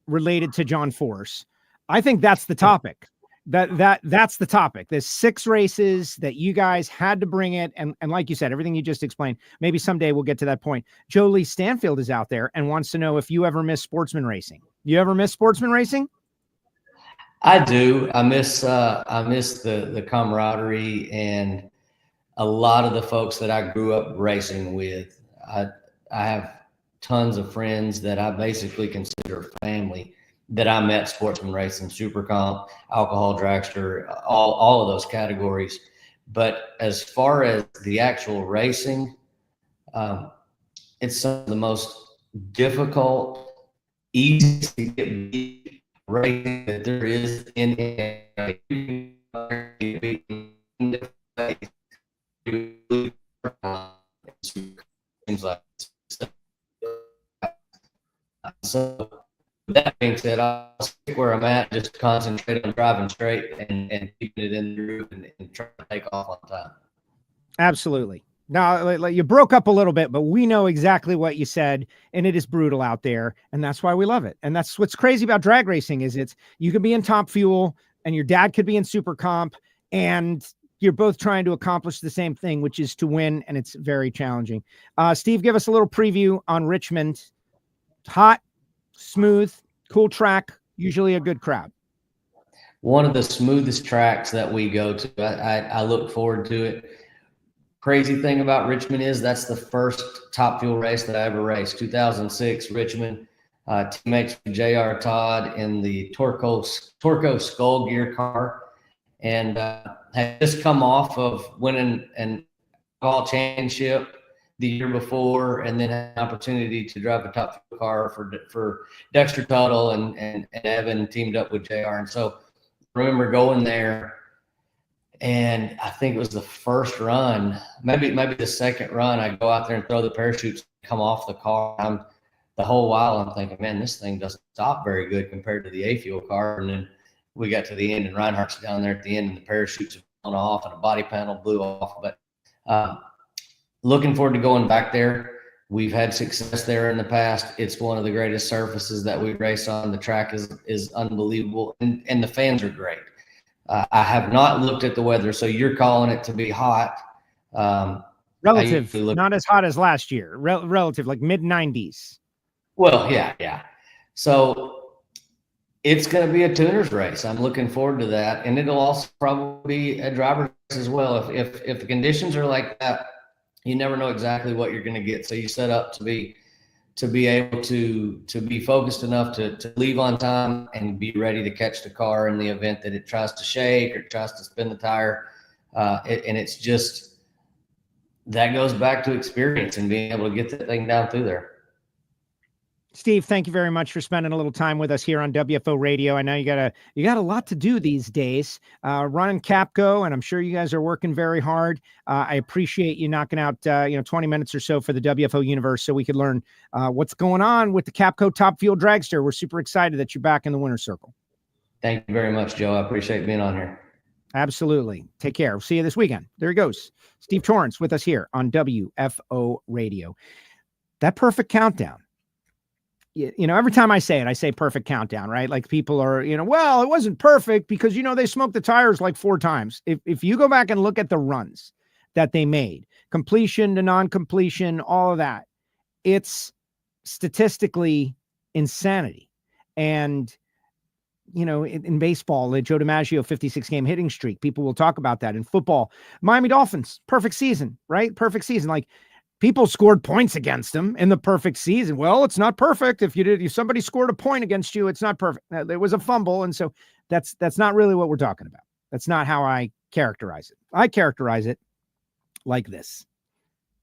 related to John Force, I think that's the topic. That's the topic. There's 6 races that you guys had to bring it. And like you said, everything you just explained, maybe someday we'll get to that point. Jolie Stanfield is out there and wants to know if you ever miss sportsman racing. You ever miss sportsman racing? I do. I miss the camaraderie and a lot of the folks that I grew up racing with. I have tons of friends that I basically consider family that I met sportsman racing, super comp, alcohol dragster, all of those categories. But as far as the actual racing, it's some of the most difficult, easy to get beat racing that there is in seems like so. That being said, I'll stick where I'm at, just concentrate on driving straight and keeping it in the groove and trying to take off on time. Absolutely. Now, like you broke up a little bit, but we know exactly what you said, and it is brutal out there, and that's why we love it. And that's what's crazy about drag racing is you could be in Top Fuel, and your dad could be in Super Comp, and you're both trying to accomplish the same thing, which is to win, and it's very challenging. Steve, give us a little preview on Richmond. Hot, smooth, cool track, usually a good crowd. One of the smoothest tracks that we go to. I look forward to it. Crazy thing about Richmond is that's the first Top Fuel race that I ever raced. 2006 Richmond, teammates with J.R. Todd in the Torco Skull Gear car, and had just come off of winning an all championship the year before, and then had an opportunity to drive a Top Fuel car for Dexter Tuttle and Evan teamed up with JR. And so I remember going there, and I think it was the first run, maybe the second run, I go out there and throw the parachutes, come off the car. The whole while I'm thinking, man, this thing doesn't stop very good compared to the A-Fuel car. And then we got to the end, and Reinhardt's down there at the end, and the parachutes have gone off, and a body panel blew off. But looking forward to going back there. We've had success there in the past. It's one of the greatest surfaces that we race on. The track is unbelievable, and the fans are great. I have not looked at the weather, so you're calling it to be hot. Relative, not as hot as last year. Relative, like mid-90s. Well, yeah. So it's going to be a tuner's race. I'm looking forward to that, and it'll also probably be a driver's race as well. If the conditions are like that, you never know exactly what you're going to get. So you set up to be able to be focused enough to leave on time and be ready to catch the car in the event that it tries to shake or tries to spin the tire. And it's just, that goes back to experience and being able to get that thing down through there. Steve, thank you very much for spending a little time with us here on WFO Radio. I know you got a lot to do these days, running Capco, and I'm sure you guys are working very hard. I appreciate you knocking out 20 minutes or so for the WFO universe so we could learn what's going on with the Capco Top Fuel Dragster. We're super excited that you're back in the winner's circle. Thank you very much, Joe. I appreciate being on here. Absolutely. Take care. We'll see you this weekend. There he goes. Steve Torrence with us here on WFO Radio. That perfect countdown. Every time I say it, I say perfect countdown, right? Like people are, well, it wasn't perfect because, they smoked the tires like 4 times. If you go back and look at the runs that they made, completion to non-completion, all of that, it's statistically insanity. And, in baseball, the Joe DiMaggio 56-game hitting streak, people will talk about that. In football, Miami Dolphins, perfect season, right? Perfect season. Like, People scored points against him in the perfect season. Well, it's not perfect. If somebody scored a point against you, it's not perfect. There was a fumble. And so that's not really what we're talking about. That's not how I characterize it. I characterize it like this.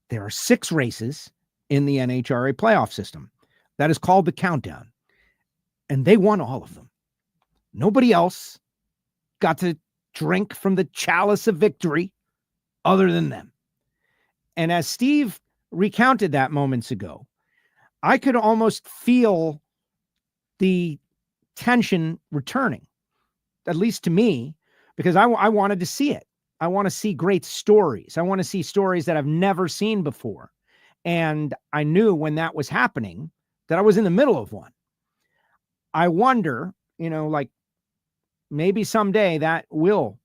There are 6 races in the NHRA playoff system. That is called the countdown. And they won all of them. Nobody else got to drink from the chalice of victory other than them. And as Steve recounted that moments ago, I could almost feel the tension returning, at least to me, because I wanted to see it. I want to see great stories. I want to see stories that I've never seen before. And I knew when that was happening that I was in the middle of one. I wonder, like maybe someday that will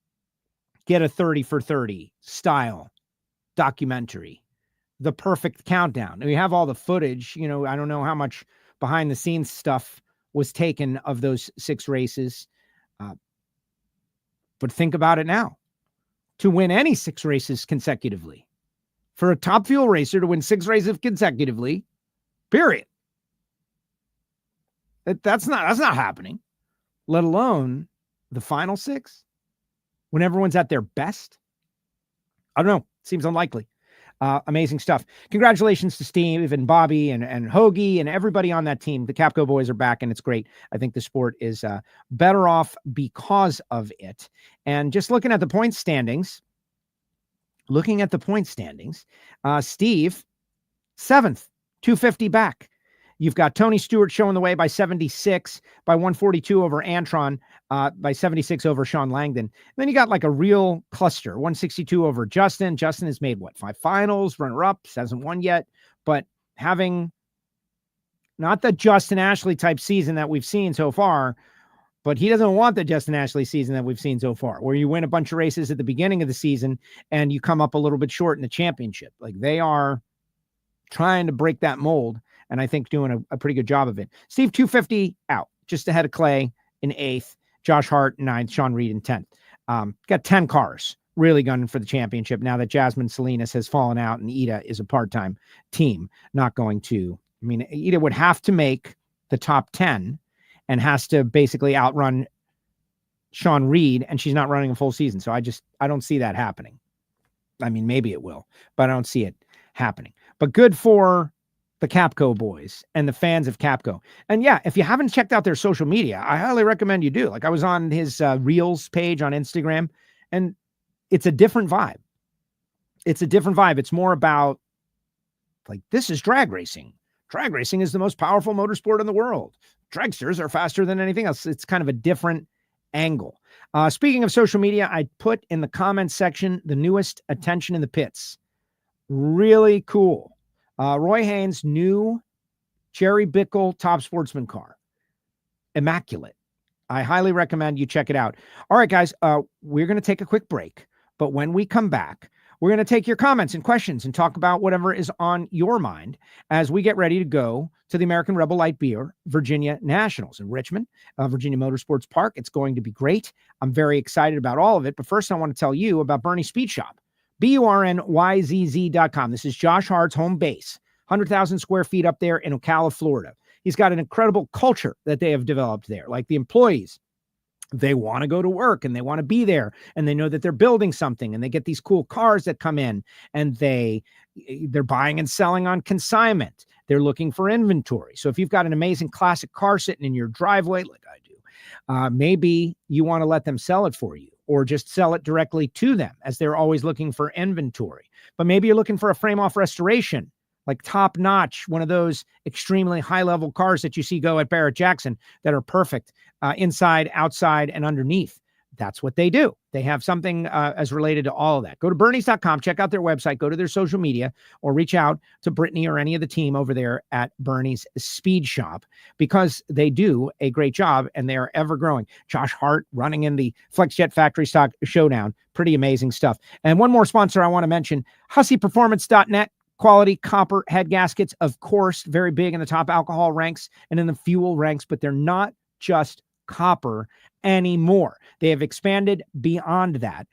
get a 30 for 30 style documentary, the perfect countdown. And we have all the footage, I don't know how much behind the scenes stuff was taken of those 6 races. But think about it now. To win any 6 races consecutively, for a top fuel racer to win 6 races consecutively, period. That's not happening, let alone the final 6 when everyone's at their best. I don't know. Seems unlikely. Amazing stuff. Congratulations to Steve and Bobby and Hoagie and everybody on that team. The Capco boys are back and it's great. I think the sport is better off because of it. And just looking at the point standings, Steve, 7th, 250 back. You've got Tony Stewart showing the way by 76, by 142 over Antron, by 76 over Sean Langdon. And then you got like a real cluster, 162 over Justin. Justin has made 5 finals, runner-ups, hasn't won yet, but having not the Justin Ashley type season that we've seen so far, but he doesn't want the Justin Ashley season that we've seen so far, where you win a bunch of races at the beginning of the season and you come up a little bit short in the championship. Like they are trying to break that mold. And I think doing a pretty good job of it. Steve, 250 out, just ahead of Clay in 8th, Josh Hart 9th, Sean Reed in 10th. Got 10 cars really gunning for the championship now that Jasmine Salinas has fallen out and Ida is a part-time team. Not going to, Ida would have to make the top 10 and has to basically outrun Sean Reed, and she's not running a full season. So I don't see that happening. Maybe it will, but I don't see it happening. But good for the Capco boys and the fans of Capco. And yeah, if you haven't checked out their social media, I highly recommend you do. Like I was on his Reels page on Instagram, and it's a different vibe. It's more about like, this is drag racing. Drag racing is the most powerful motorsport in the world. Dragsters are faster than anything else. It's kind of a different angle. Speaking of social media, I put in the comments section the newest Attention in the Pits. Really cool. Roy Haynes' new Jerry Bickle Top Sportsman car. Immaculate. I highly recommend you check it out. All right, guys, we're going to take a quick break. But when we come back, we're going to take your comments and questions and talk about whatever is on your mind as we get ready to go to the American Rebel Light Beer Virginia Nationals in Richmond, Virginia Motorsports Park. It's going to be great. I'm very excited about all of it. But first, I want to tell you about Bernie's Speed Shop. BURNYZZ.com. This is Josh Hart's home base, 100,000 square feet up there in Ocala, Florida. He's got an incredible culture that they have developed there. Like the employees, they want to go to work and they want to be there and they know that they're building something and they get these cool cars that come in and they're buying and selling on consignment. They're looking for inventory. So if you've got an amazing classic car sitting in your driveway, like I do, maybe you want to let them sell it for you, or just sell it directly to them as they're always looking for inventory. But maybe you're looking for a frame-off restoration, like top-notch, one of those extremely high-level cars that you see go at Barrett-Jackson that are perfect inside, outside, and underneath. That's what they do. They have something as related to all of that. Go to Bernie's.com, check out their website, go to their social media, or reach out to Brittany or any of the team over there at Bernie's Speed Shop, because they do a great job and they are ever growing. Josh Hart running in the FlexJet Factory Stock Showdown. Pretty amazing stuff. And one more sponsor I want to mention, HusseyPerformance.net. Quality copper head gaskets, of course, very big in the top alcohol ranks and in the fuel ranks, but they're not just copper anymore. They have expanded beyond that.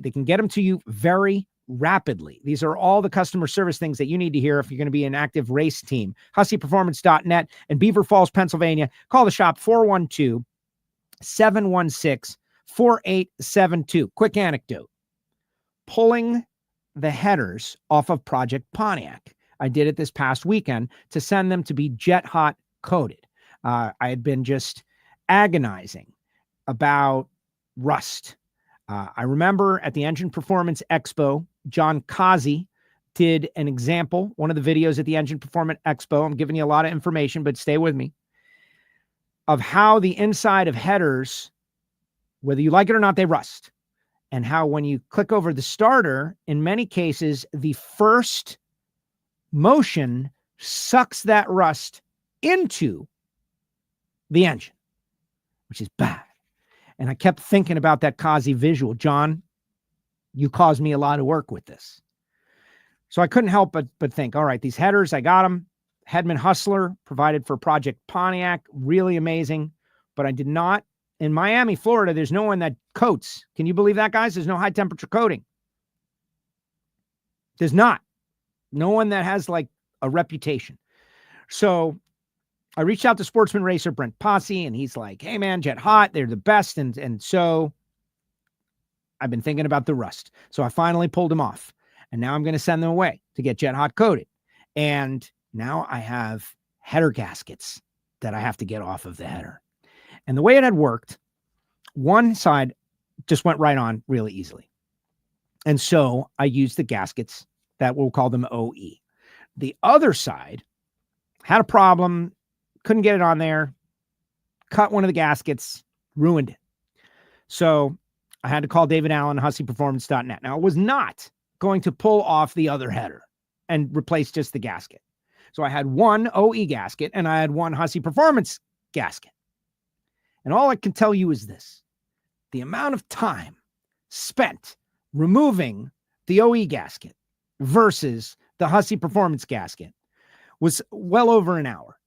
They can get them to you very rapidly. These are all the customer service things that you need to hear if you're going to be an active race team. HusseyPerformance.net in Beaver Falls, Pennsylvania. Call the shop 412-716-4872. Quick anecdote. Pulling the headers off of Project Pontiac. I did it this past weekend to send them to be jet hot coated. I had been just agonizing about rust. I remember at the Engine Performance Expo, John Kazi did an example, one of the videos at the Engine Performance Expo. I'm giving you a lot of information, but stay with me, of how the inside of headers, whether you like it or not, they rust. And how when you click over the starter, in many cases, the first motion sucks that rust into the engine, which is bad. And I kept thinking about that Kazi visual. John, you caused me a lot of work with this. So I couldn't help but think, all right, these headers, I got them. Hedman Hustler provided for Project Pontiac, really amazing. But I did not, in Miami, Florida, there's no one that coats. Can you believe that, guys? There's no high temperature coating. There's not. No one that has like a reputation. So I reached out to Sportsman Racer Brent Posse, and he's like, hey, man, Jet Hot, they're the best. And so I've been thinking about the rust. So I finally pulled them off. And now I'm going to send them away to get Jet Hot coated. And now I have header gaskets that I have to get off of the header. And the way it had worked, one side just went right on really easily. And so I used the gaskets that we'll call them OE. The other side had a problem, couldn't get it on there, cut one of the gaskets, ruined it. So I had to call David Allen, HusseyPerformance.net. Now, it was not going to pull off the other header and replace just the gasket. So I had one OE gasket and I had one Hussey Performance gasket. And all I can tell you is this: the amount of time spent removing the OE gasket versus the Hussey Performance gasket was well over an hour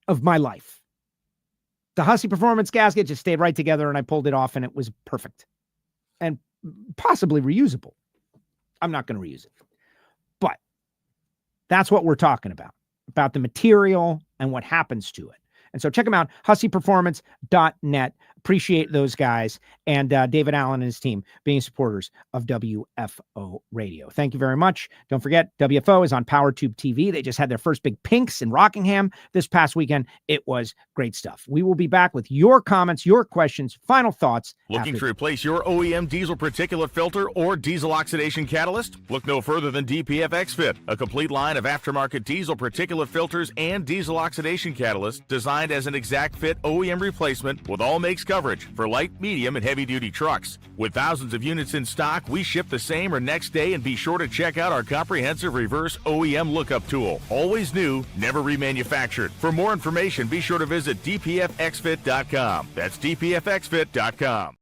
of my life. The Hussey Performance gasket just stayed right together and I pulled it off and it was perfect and possibly reusable. I'm not going to reuse it, but that's what we're talking about the material and what happens to it. And so check them out, HusseyPerformance.net. Appreciate those guys and David Allen and his team being supporters of WFO Radio. Thank you very much. Don't forget, WFO is on PowerTube TV. They just had their first big pinks in Rockingham this past weekend. It was great stuff. We will be back with your comments, your questions, final thoughts. Looking to replace your OEM diesel particulate filter or diesel oxidation catalyst? Look no further than DPF XFit, a complete line of aftermarket diesel particulate filters and diesel oxidation catalysts designed as an exact fit OEM replacement with all makes coverage for light, medium, and heavy-duty trucks. With thousands of units in stock, we ship the same or next day, and be sure to check out our comprehensive reverse OEM lookup tool. Always new, never remanufactured. For more information, be sure to visit dpfxfit.com. That's dpfxfit.com.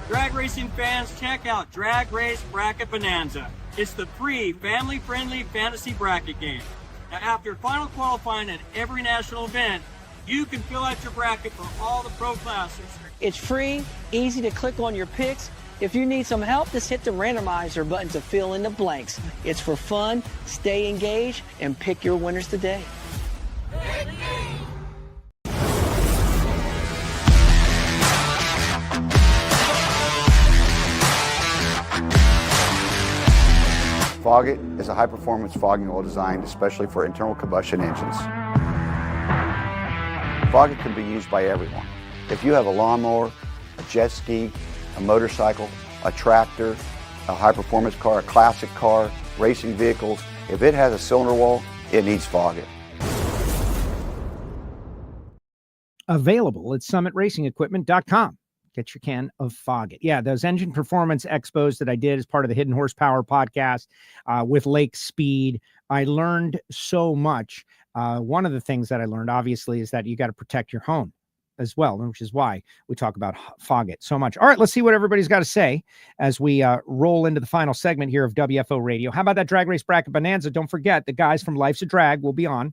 Drag racing fans, check out Drag Race Bracket Bonanza. It's the free, family-friendly fantasy bracket game. Now, after final qualifying at every national event, you can fill out your bracket for all the pro classes. It's free, easy to click on your picks. If you need some help, just hit the randomizer button to fill in the blanks. It's for fun, stay engaged, and pick your winners today. Foggit is a high-performance fogging oil designed especially for internal combustion engines. Foggit can be used by everyone. If you have a lawnmower, a jet ski, a motorcycle, a tractor, a high-performance car, a classic car, racing vehicles, if it has a cylinder wall, it needs Foggit. Available at summit-racing-equipment.com. Get your can of Foggit. Yeah, those engine performance expos that I did as part of the Hidden Horsepower podcast with Lake Speed, I learned so much. One of the things that I learned, obviously, is that you got to protect your home as well, which is why we talk about Foggit so much. All right, let's see what everybody's got to say as we roll into the final segment here of WFO Radio. How about that drag race bracket bonanza? Don't forget, the guys from Life's a Drag will be on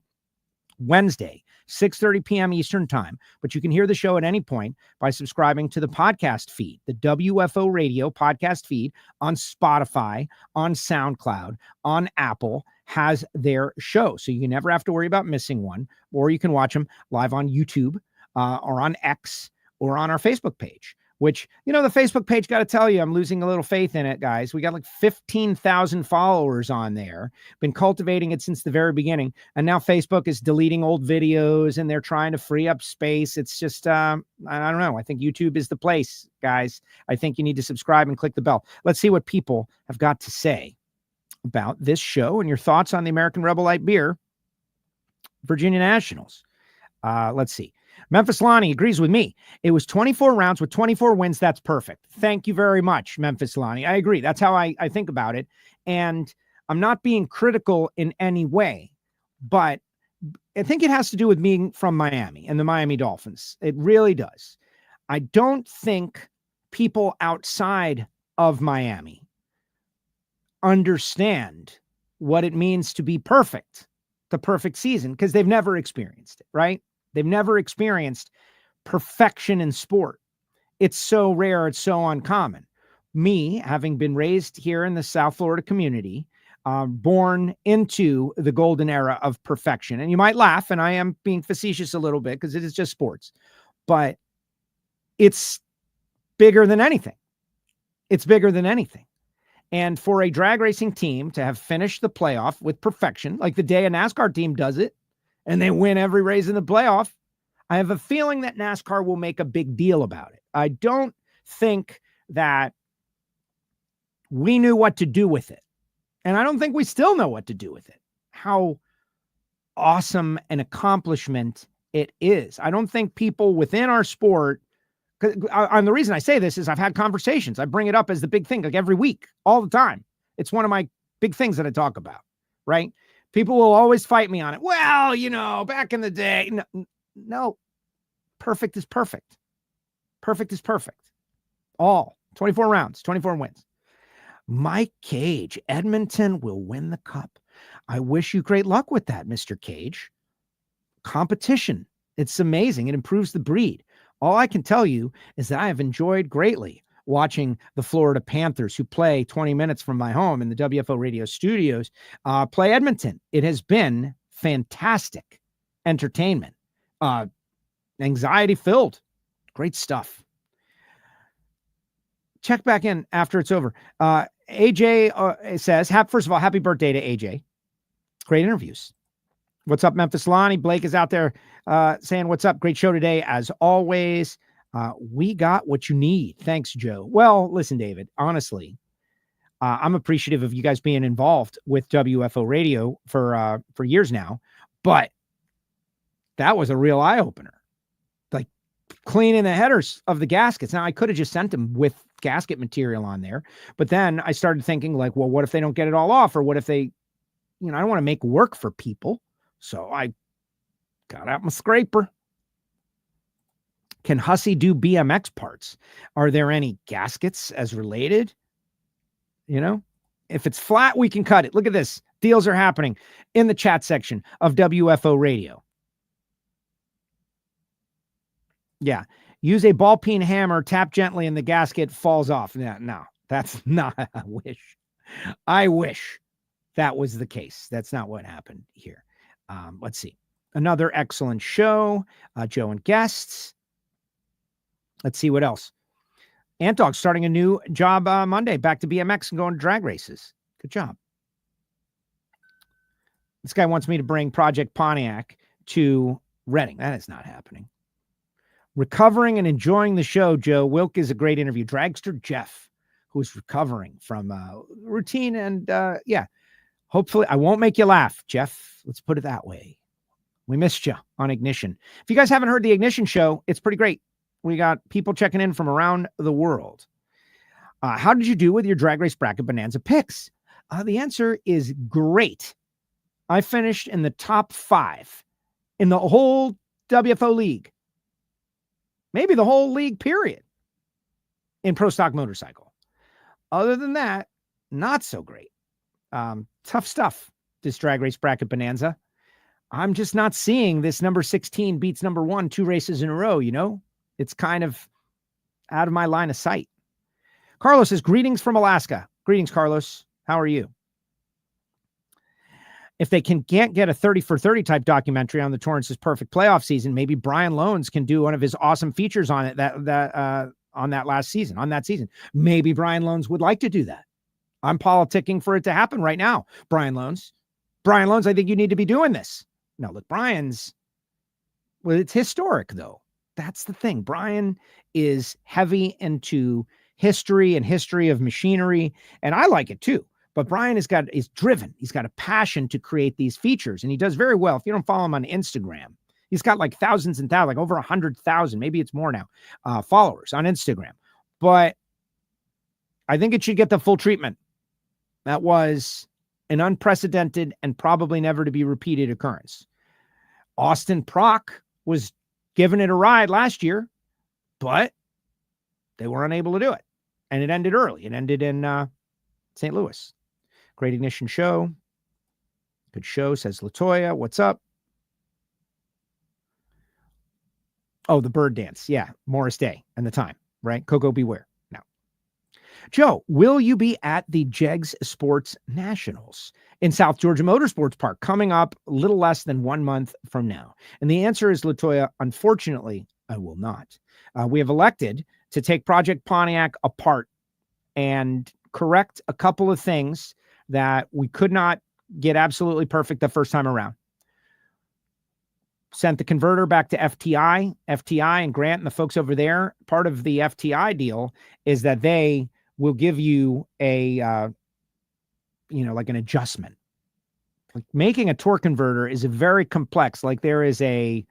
Wednesday, 6:30 p.m. Eastern time. But you can hear the show at any point by subscribing to the podcast feed, the WFO Radio podcast feed on Spotify, on SoundCloud, on Apple has their show. So you never have to worry about missing one, or you can watch them live on YouTube or on X or on our Facebook page. Which, the Facebook page, got to tell you, I'm losing a little faith in it, guys. We got like 15,000 followers on there. Been cultivating it since the very beginning. And now Facebook is deleting old videos and they're trying to free up space. It's just, I don't know. I think YouTube is the place, guys. I think you need to subscribe and click the bell. Let's see what people have got to say about this show and your thoughts on the American Rebel Light Beer Virginia Nationals. Let's see. Memphis Lonnie agrees with me. It was 24 rounds with 24 wins. That's perfect. Thank you very much, Memphis Lonnie. I agree. That's how I think about it. And I'm not being critical in any way, but I think it has to do with being from Miami and the Miami Dolphins. It really does. I don't think people outside of Miami understand what it means to be perfect, the perfect season, because they've never experienced it, right? They've never experienced perfection in sport. It's so rare. It's so uncommon. Me, having been raised here in the South Florida community, born into the golden era of perfection. And you might laugh, and I am being facetious a little bit because it is just sports, but it's bigger than anything. It's bigger than anything. And for a drag racing team to have finished the playoff with perfection, like the day a NASCAR team does it, and they win every race in the playoff, I have a feeling that NASCAR will make a big deal about it. I don't think that we knew what to do with it. And I don't think we still know what to do with it. How awesome an accomplishment it is. I don't think people within our sport, and the reason I say this is I've had conversations. I bring it up as the big thing, like every week, all the time. It's one of my big things that I talk about, right? People will always fight me on it. Well, back in the day. No, perfect is perfect. Perfect is perfect. All 24 rounds, 24 wins. Mike Cage, Edmonton will win the cup. I wish you great luck with that, Mr. Cage. Competition. It's amazing. It improves the breed. All I can tell you is that I have enjoyed greatly watching the Florida Panthers, who play 20 minutes from my home in the WFO radio studios, play Edmonton. It has been fantastic entertainment, anxiety-filled, great stuff. Check back in after it's over. AJ says, first of all, happy birthday to AJ. Great interviews. What's up, Memphis Lonnie? Blake is out there saying, what's up? Great show today, as always. We got what you need. Thanks, Joe. Well, listen, David, honestly, I'm appreciative of you guys being involved with WFO radio for years now, but that was a real eye-opener. Like cleaning the headers of the gaskets. Now, I could have just sent them with gasket material on there, but then I started thinking like, well, what if they don't get it all off? Or what if they, I don't want to make work for people. So I got out my scraper. Can Hussey do BMX parts? Are there any gaskets as related? If it's flat, we can cut it. Look at this. Deals are happening in the chat section of WFO radio. Yeah. Use a ball peen hammer, tap gently, and the gasket falls off. No, that's not. I wish that was the case. That's not what happened here. Let's see. Another excellent show. Joe and guests. Let's see what else. Antdog starting a new job Monday. Back to BMX and going to drag races. Good job. This guy wants me to bring Project Pontiac to Reading. That is not happening. Recovering and enjoying the show, Joe. Wilk is a great interview. Dragster Jeff, who's recovering from routine. And hopefully I won't make you laugh, Jeff. Let's put it that way. We missed you on Ignition. If you guys haven't heard the Ignition show, it's pretty great. We got people checking in from around the world. How did you do with your Drag Race Bracket Bonanza picks? The answer is great. I finished in the top 5 in the whole WFO league. Maybe the whole league, period, in Pro Stock Motorcycle. Other than that, not so great. Tough stuff, this Drag Race Bracket Bonanza. I'm just not seeing this number 16 beats number 1 2 races in a row, you know? It's kind of out of my line of sight. Carlos says, greetings from Alaska. Greetings, Carlos. How are you? If they can't get a 30 for 30 type documentary on the Torrance's perfect playoff season, maybe Brian Loans can do one of his awesome features on it on that season. Maybe Brian Loans would like to do that. I'm politicking for it to happen right now. Brian Loans, I think you need to be doing this. No, look, it's historic though. That's the thing. Brian is heavy into history and history of machinery, and I like it too. But Brian is driven. He's got a passion to create these features, and he does very well. If you don't follow him on Instagram, he's got like thousands and thousands, like over 100,000, maybe it's more now, followers on Instagram. But I think it should get the full treatment. That was an unprecedented and probably never to be repeated occurrence. Austin Prock was giving it a ride last year, but they were unable to do it. And it ended early. It ended in St. Louis. Great Ignition show. Good show, says Latoya. What's up? Oh, the bird dance. Yeah, Morris Day and the time, right? Coco Beware. Now, Joe, will you be at the JEGS Sports Nationals in South Georgia Motorsports Park coming up a little less than 1 month from now? And the answer is, Latoya, unfortunately, I will not. We have elected to take Project Pontiac apart and correct a couple of things that we could not get absolutely perfect the first time around. Sent the converter back to FTI and Grant and the folks over there. Part of the FTI deal is that they will give you a, like an adjustment. Like making a torque converter is a very complex, like there is I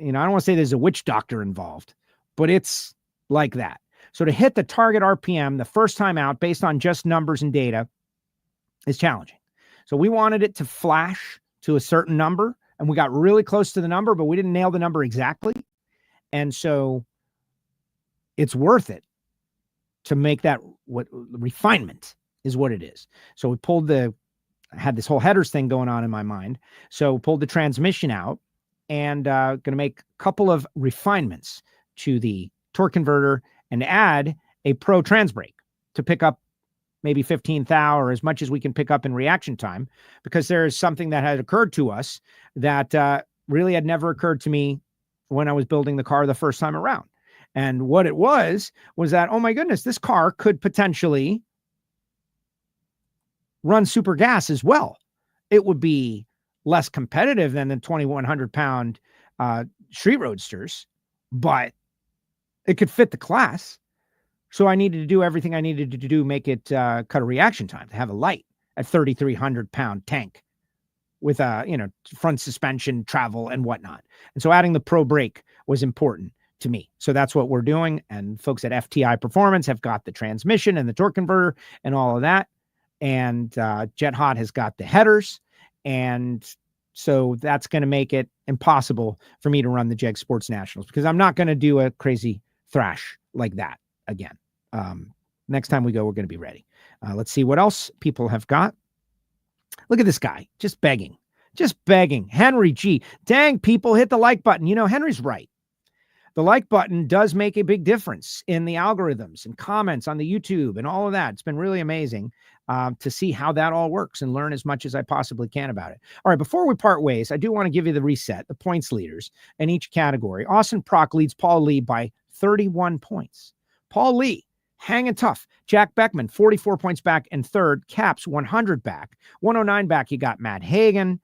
don't want to say there's a witch doctor involved, but it's like that. So to hit the target RPM the first time out based on just numbers and data is challenging. So we wanted it to flash to a certain number, and we got really close to the number, but we didn't nail the number exactly. And so it's worth it to make that what refinement is what it is. So we had this whole headers thing going on in my mind. So pulled the transmission out and going to make a couple of refinements to the torque converter and add a pro trans brake to pick up maybe 15 thou or as much as we can pick up in reaction time, because there is something that had occurred to us that really had never occurred to me when I was building the car the first time around. And what it was that, oh my goodness, this car could potentially run super gas as well. It would be less competitive than the 2,100 pound street roadsters, but it could fit the class. So I needed to do everything I needed to do, make it cut a reaction time, to have a light at 3,300 pound tank with front suspension, travel and whatnot. And so adding the pro brake was important to me. So that's what we're doing. And folks at FTI Performance have got the transmission and the torque converter and all of that. And Jet Hot has got the headers. And so that's going to make it impossible for me to run the JEG Sports Nationals, because I'm not going to do a crazy thrash like that again. Next time we go, we're going to be ready. Let's see what else people have got. Look at this guy, just begging. Henry G. Dang, people, hit the like button. Henry's right. The like button does make a big difference in the algorithms and comments on the YouTube and all of that. It's been really amazing to see how that all works and learn as much as I possibly can about it. All right, before we part ways, I do want to give you the reset, the points leaders in each category. Austin Prock leads Paul Lee by 31 points. Paul Lee, hanging tough. Jack Beckman, 44 points back in third. Caps, 100 back. 109 back, you got Matt Hagan.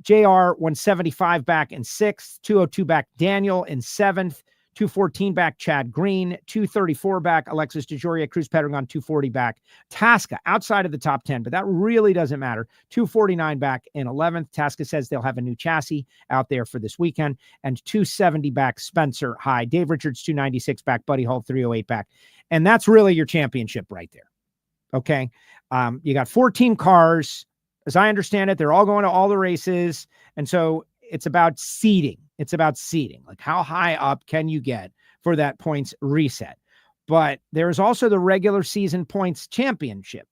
JR, 175 back in sixth. 202 back, Daniel in seventh. 214 back, Chad Green. 234 back, Alexis DeJoria. Cruz Pedregon, 240 back. Tasca, outside of the top 10, but that really doesn't matter. 249 back in 11th. Tasca says they'll have a new chassis out there for this weekend. And 270 back, Spencer High. Dave Richards, 296 back. Buddy Hall, 308 back. And that's really your championship right there. Okay. You got 14 cars. As I understand it, they're all going to all the races. And so it's about seeding. Like how high up can you get for that points reset? But there's also the regular season points championship.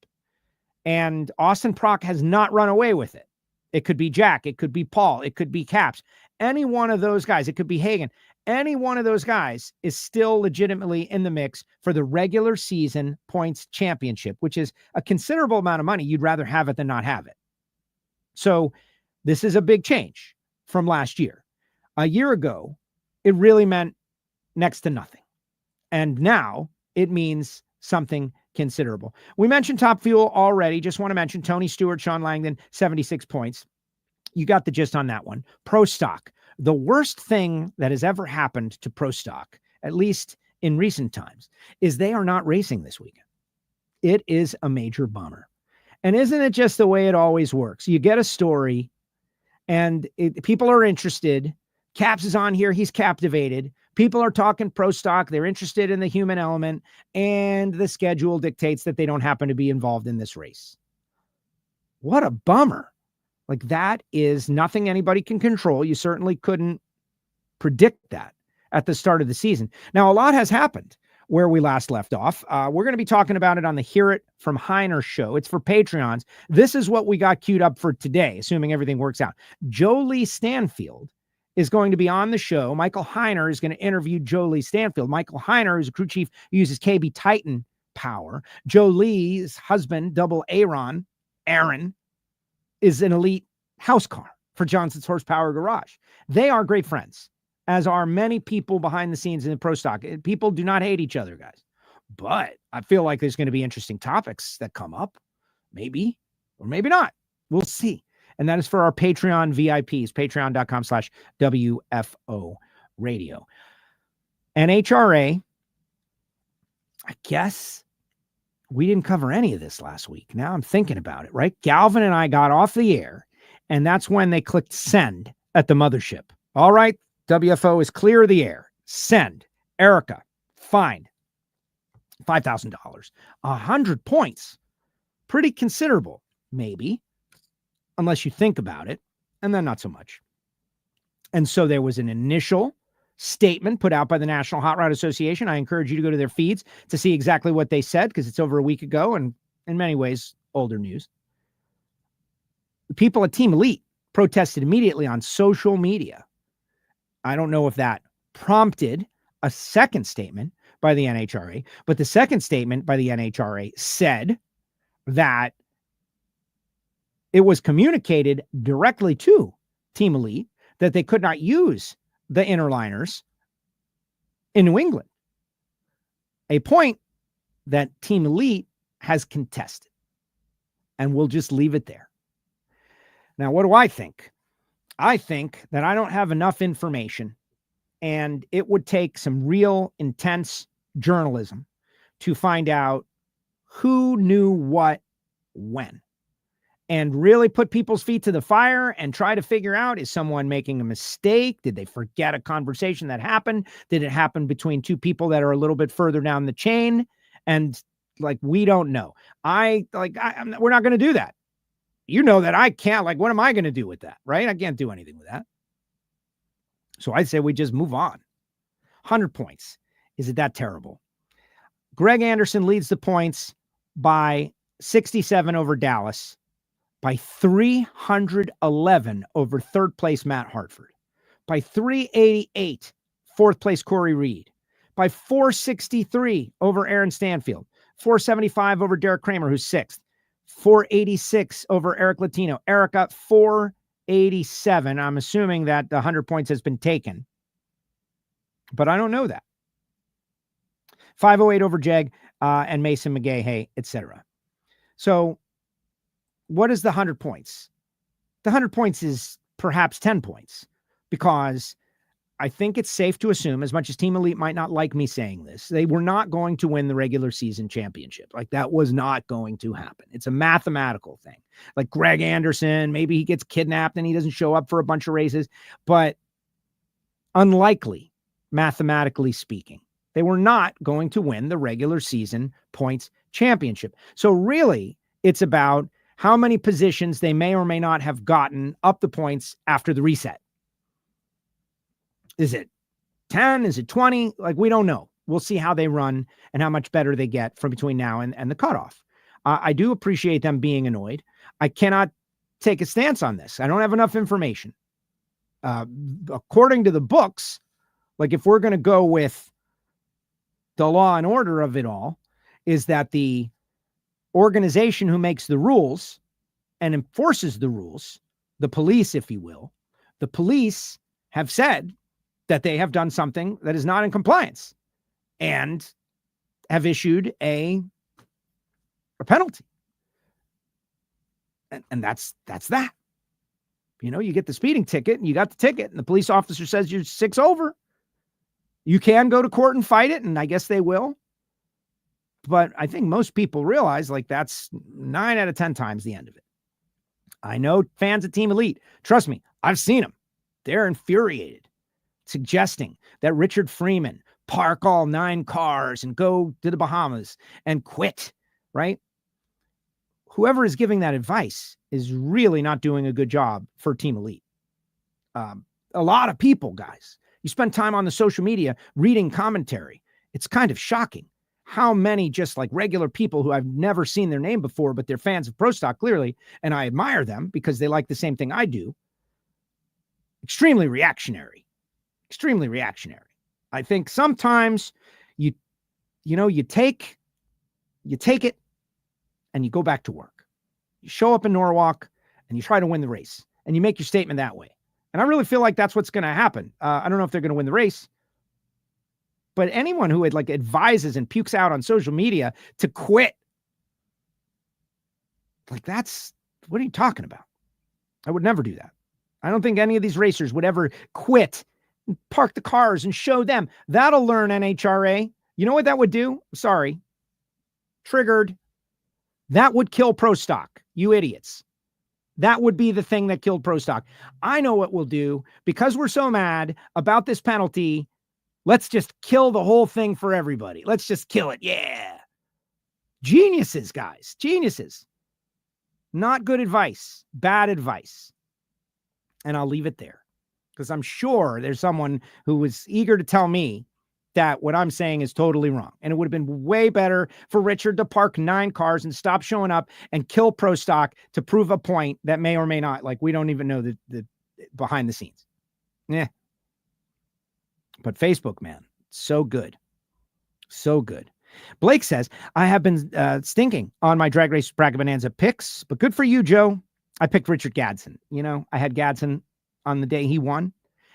And Austin Prock has not run away with it. It could be Jack. It could be Paul. It could be Caps. Any one of those guys. It could be Hagan. Any one of those guys is still legitimately in the mix for the regular season points championship, which is a considerable amount of money. You'd rather have it than not have it. So this is a big change from last year. A year ago, it really meant next to nothing. And now it means something considerable. We mentioned Top Fuel already. Just want to mention Tony Stewart, Sean Langdon, 76 points. You got the gist on that one. Pro Stock. The worst thing that has ever happened to Pro Stock, at least in recent times, is they are not racing this weekend. It is a major bummer. And isn't it just the way it always works? You get a story and people are interested. Caps is on here. He's captivated. People are talking Pro Stock. They're interested in the human element, and the schedule dictates that they don't happen to be involved in this race. What a bummer. Like, that is nothing anybody can control. You certainly couldn't predict that at the start of the season. Now, a lot has happened where we last left off. We're going to be talking about it on the Hear It from Heiner show. It's for Patreons. This is what we got queued up for today, assuming everything works out. Jolie Stanfield is going to be on the show. Michael Heiner is going to interview Jolie Stanfield. Michael Heiner is a crew chief who uses KB Titan power. Jolie's husband, Double Aaron, is an elite house car for Johnson's Horsepower Garage. They are great friends, as are many people behind the scenes in the Pro Stock. People do not hate each other, guys. But I feel like there's going to be interesting topics that come up. Maybe, or maybe not. We'll see. And that is for our Patreon VIPs, patreon.com/WFO radio. NHRA, I guess we didn't cover any of this last week. Now I'm thinking about it, right? Galvin and I got off the air, and that's when they clicked send at the mothership. All right, WFO is clear of the air. Send. Erica, fined $5,000. 100 points. Pretty considerable, maybe. Unless you think about it, and then not so much. And so there was an initial statement put out by the National Hot Rod Association. I encourage you to go to their feeds to see exactly what they said, because it's over a week ago and in many ways older news. The people at Team Elite protested immediately on social media. I don't know if that prompted a second statement by the NHRA, but the second statement by the NHRA said that it was communicated directly to Team Elite that they could not use the interliners in New England, a point that Team Elite has contested. And we'll just leave it there. Now, what do I think? I think that I don't have enough information, and it would take some real intense journalism to find out who knew what when, and really put people's feet to the fire and try to figure out, is someone making a mistake? Did they forget a conversation that happened? Did it happen between two people that are a little bit further down the chain? And like, we don't know. We're not going to do that. You know that I can't. Like, what am I going to do with that? Right? I can't do anything with that. So I'd say we just move on. 100 points. Is it that terrible? Greg Anderson leads the points by 67 over Dallas, by 311 over third place Matt Hartford, by 388 fourth place Corey Reed, by 463 over Aaron Stanfield, 475 over Derek Kramer, who's sixth, 486 over Eric Latino. Erica, 487. I'm assuming that the 100 points has been taken, but I don't know that. 508 over Jeg and Mason McGahey, etc. So what is the 100 points? The 100 points is perhaps 10 points, because I think it's safe to assume, as much as Team Elite might not like me saying this, they were not going to win the regular season championship. Like, that was not going to happen. It's a mathematical thing. Like Greg Anderson, maybe he gets kidnapped and he doesn't show up for a bunch of races, but unlikely, mathematically speaking. They were not going to win the regular season points championship. So really, it's about how many positions they may or may not have gotten up the points after the reset. Is it 10? Is it 20? Like, we don't know. We'll see how they run and how much better they get from between now and the cutoff. I do appreciate them being annoyed. I cannot take a stance on this. I don't have enough information. According to the books, like if we're going to go with the law and order of it all, is that the organization who makes the rules and enforces the rules, the police, if you will, the police have said that they have done something that is not in compliance and have issued a penalty. And that's that. You know, you get the speeding ticket and you got the ticket and the police officer says you're 6 over. You can go to court and fight it, and I guess they will. But I think most people realize like that's 9 out of 10 times the end of it. I know fans of Team Elite. Trust me, I've seen them. They're infuriated, suggesting that Richard Freeman park all 9 cars and go to the Bahamas and quit, right? Whoever is giving that advice is really not doing a good job for Team Elite. A lot of people, guys, you spend time on the social media reading commentary. It's kind of shocking how many just like regular people who I've never seen their name before, but they're fans of Pro Stock clearly, and I admire them because they like the same thing I do. Extremely reactionary. Extremely reactionary. I think sometimes you take it and you go back to work. You show up in Norwalk and you try to win the race and you make your statement that way. And I really feel like that's what's going to happen. I don't know if they're going to win the race, but anyone who like advises and pukes out on social media to quit, like what are you talking about? I would never do that. I don't think any of these racers would ever quit and park the cars and show them. That'll learn NHRA. You know what that would do? Sorry. Triggered. That would kill Pro Stock, you idiots. That would be the thing that killed Pro Stock. I know what we'll do because we're so mad about this penalty. Let's just kill the whole thing for everybody. Let's just kill it. Yeah. Geniuses, guys. Geniuses. Not good advice. Bad advice. And I'll leave it there because I'm sure there's someone who was eager to tell me that what I'm saying is totally wrong. And it would have been way better for Richard to park 9 cars and stop showing up and kill Pro Stock to prove a point that may or may not, like we don't even know the behind the scenes. Yeah. But Facebook, man, so good. So good. Blake says, I have been stinking on my Drag Race Bracket Bonanza picks, but good for you, Joe. I picked Richard Gadsden. You know, I had Gadsden on the day he won.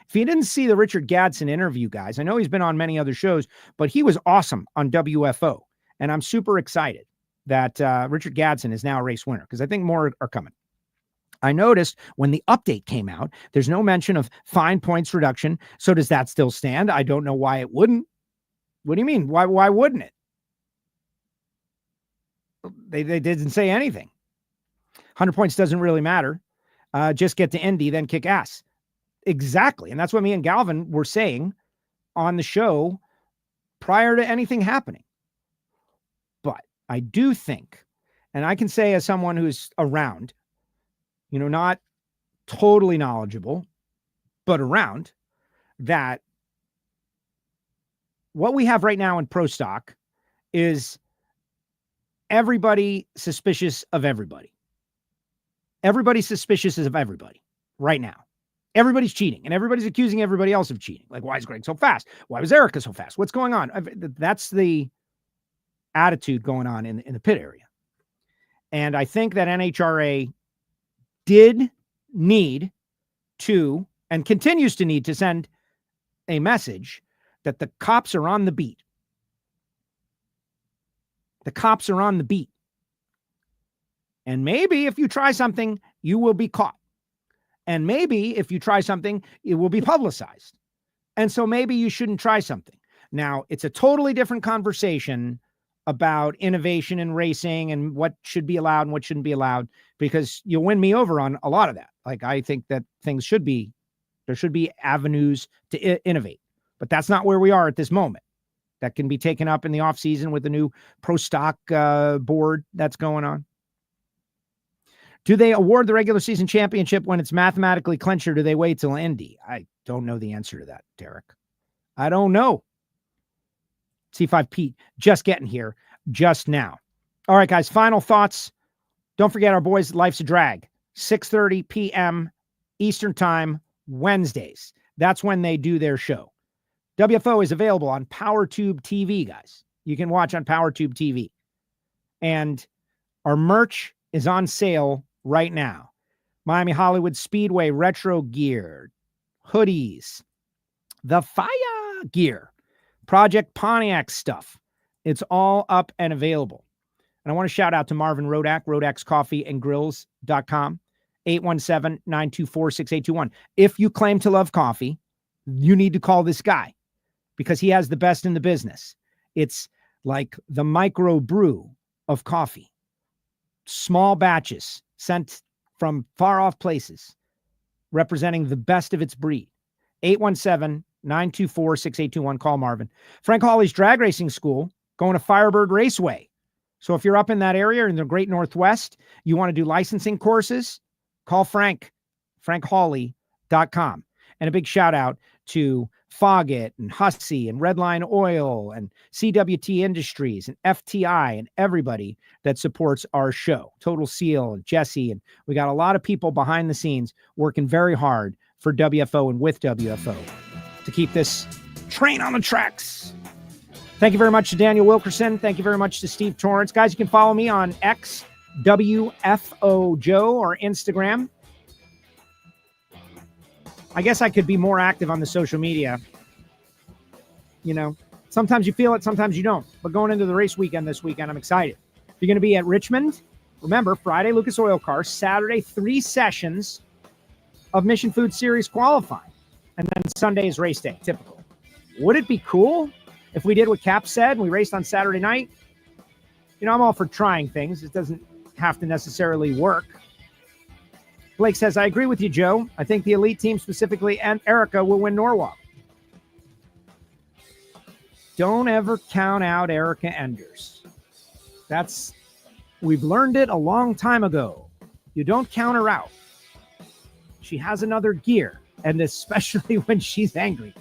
If you didn't see the Richard Gadsden interview, guys, I know he's been on many other shows, but he was awesome on WFO. And I'm super excited that Richard Gadsden is now a race winner because I think more are coming. I noticed when the update came out, there's no mention of fine points reduction. So does that still stand? I don't know why it wouldn't. What do you mean? Why wouldn't it? They didn't say anything. 100 points doesn't really matter. Just get to Indy, then kick ass. Exactly. And that's what me and Galvin were saying on the show prior to anything happening. But I do think, and I can say as someone who's around, you know, not totally knowledgeable, but around, that what we have right now in Pro Stock is everybody suspicious of everybody. Everybody's suspicious of everybody right now. Everybody's cheating and everybody's accusing everybody else of cheating. Like, why is Greg so fast? Why was Erica so fast? What's going on? That's the attitude going on in the pit area. And I think that NHRA did need to, and continues to need to, send a message that the cops are on the beat. The cops are on the beat. And maybe if you try something, you will be caught. And maybe if you try something, it will be publicized. And so maybe you shouldn't try something. Now, it's a totally different conversation about innovation in racing and what should be allowed and what shouldn't be allowed, because you'll win me over on a lot of that. Like, I think that there should be avenues to innovate, but that's not where we are at this moment. That can be taken up in the off season with the new Pro Stock board that's going on. Do they award the regular season championship when it's mathematically clinched, or do they wait till Indy? I don't know the answer to that, Derek. I don't know. C5 Pete, just getting here just now. All right, guys, final thoughts. Don't forget our boys, Life's a Drag. 6:30 p.m. Eastern Time, Wednesdays. That's when they do their show. WFO is available on PowerTube TV, guys. You can watch on PowerTube TV. And our merch is on sale right now. Miami Hollywood Speedway retro gear, hoodies, the fire gear, Project Pontiac stuff. It's all up and available. And I want to shout out to Marvin Rodak, rodakscoffeeandgrills.com, 817-924-6821. If you claim to love coffee, you need to call this guy because he has the best in the business. It's like the micro brew of coffee. Small batches sent from far off places, representing the best of its breed. 817-924-6821. Call Marvin. Frank Hawley's Drag Racing School, going to Firebird Raceway. So if you're up in that area in the Great Northwest, you want to do licensing courses, call Frank, frankhawley.com. And a big shout out to Foggett and Hussey and Redline Oil and CWT Industries and FTI and everybody that supports our show. Total Seal and Jesse. And we got a lot of people behind the scenes working very hard for WFO and with WFO to keep this train on the tracks. Thank you very much to Daniel Wilkerson. Thank you very much to Steve Torrence. Guys, you can follow me on X, WFO Joe, or Instagram. I guess I could be more active on the social media. You know, sometimes you feel it, sometimes you don't. But going into the race weekend this weekend, I'm excited. If you're going to be at Richmond, remember, Friday, Lucas Oil Car, Saturday, 3 sessions of Mission Food Series qualifying. And then Sunday is race day, typical. Would it be cool if we did what Cap said and we raced on Saturday night? You know, I'm all for trying things. It doesn't have to necessarily work. Blake says, I agree with you, Joe. I think the elite team, specifically, and Erica, will win Norwalk. Don't ever count out Erica Enders. We've learned it a long time ago. You don't count her out. She has another gear, and especially when she's angry.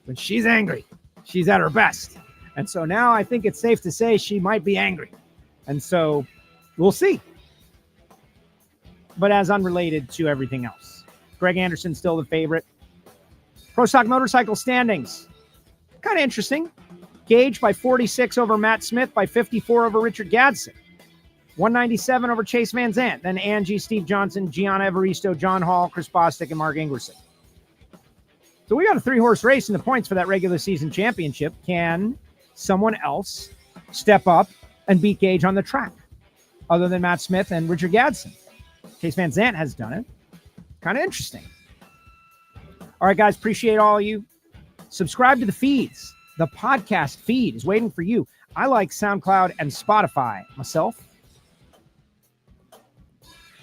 When she's angry, she's at her best. And so now I think it's safe to say she might be angry. And so we'll see. But as unrelated to everything else. Greg Anderson's still the favorite. Pro Stock Motorcycle standings. Kind of interesting. Gage by 46 over Matt Smith, by 54 over Richard Gadsden. 197 over Chase Van Zandt. Then Angie, Steve Johnson, Gianna Evaristo, John Hall, Chris Bostic, and Mark Ingerson. So we got a 3-horse race in the points for that regular season championship. Can someone else step up and beat Gage on the track other than Matt Smith and Richard Gadsden? Chase Van Zandt has done it. Kind of interesting. All right, guys, appreciate all of you. Subscribe to the feeds. The podcast feed is waiting for you. I like SoundCloud and Spotify myself.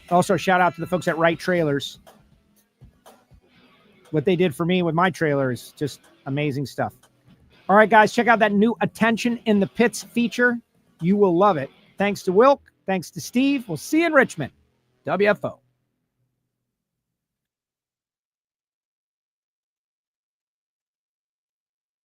Also, shout out to the folks at Wright Trailers. What they did for me with my trailer is just amazing stuff. All right, guys, check out that new Attention in the Pits feature. You will love it. Thanks to Wilk. Thanks to Steve. We'll see you in Richmond. WFO.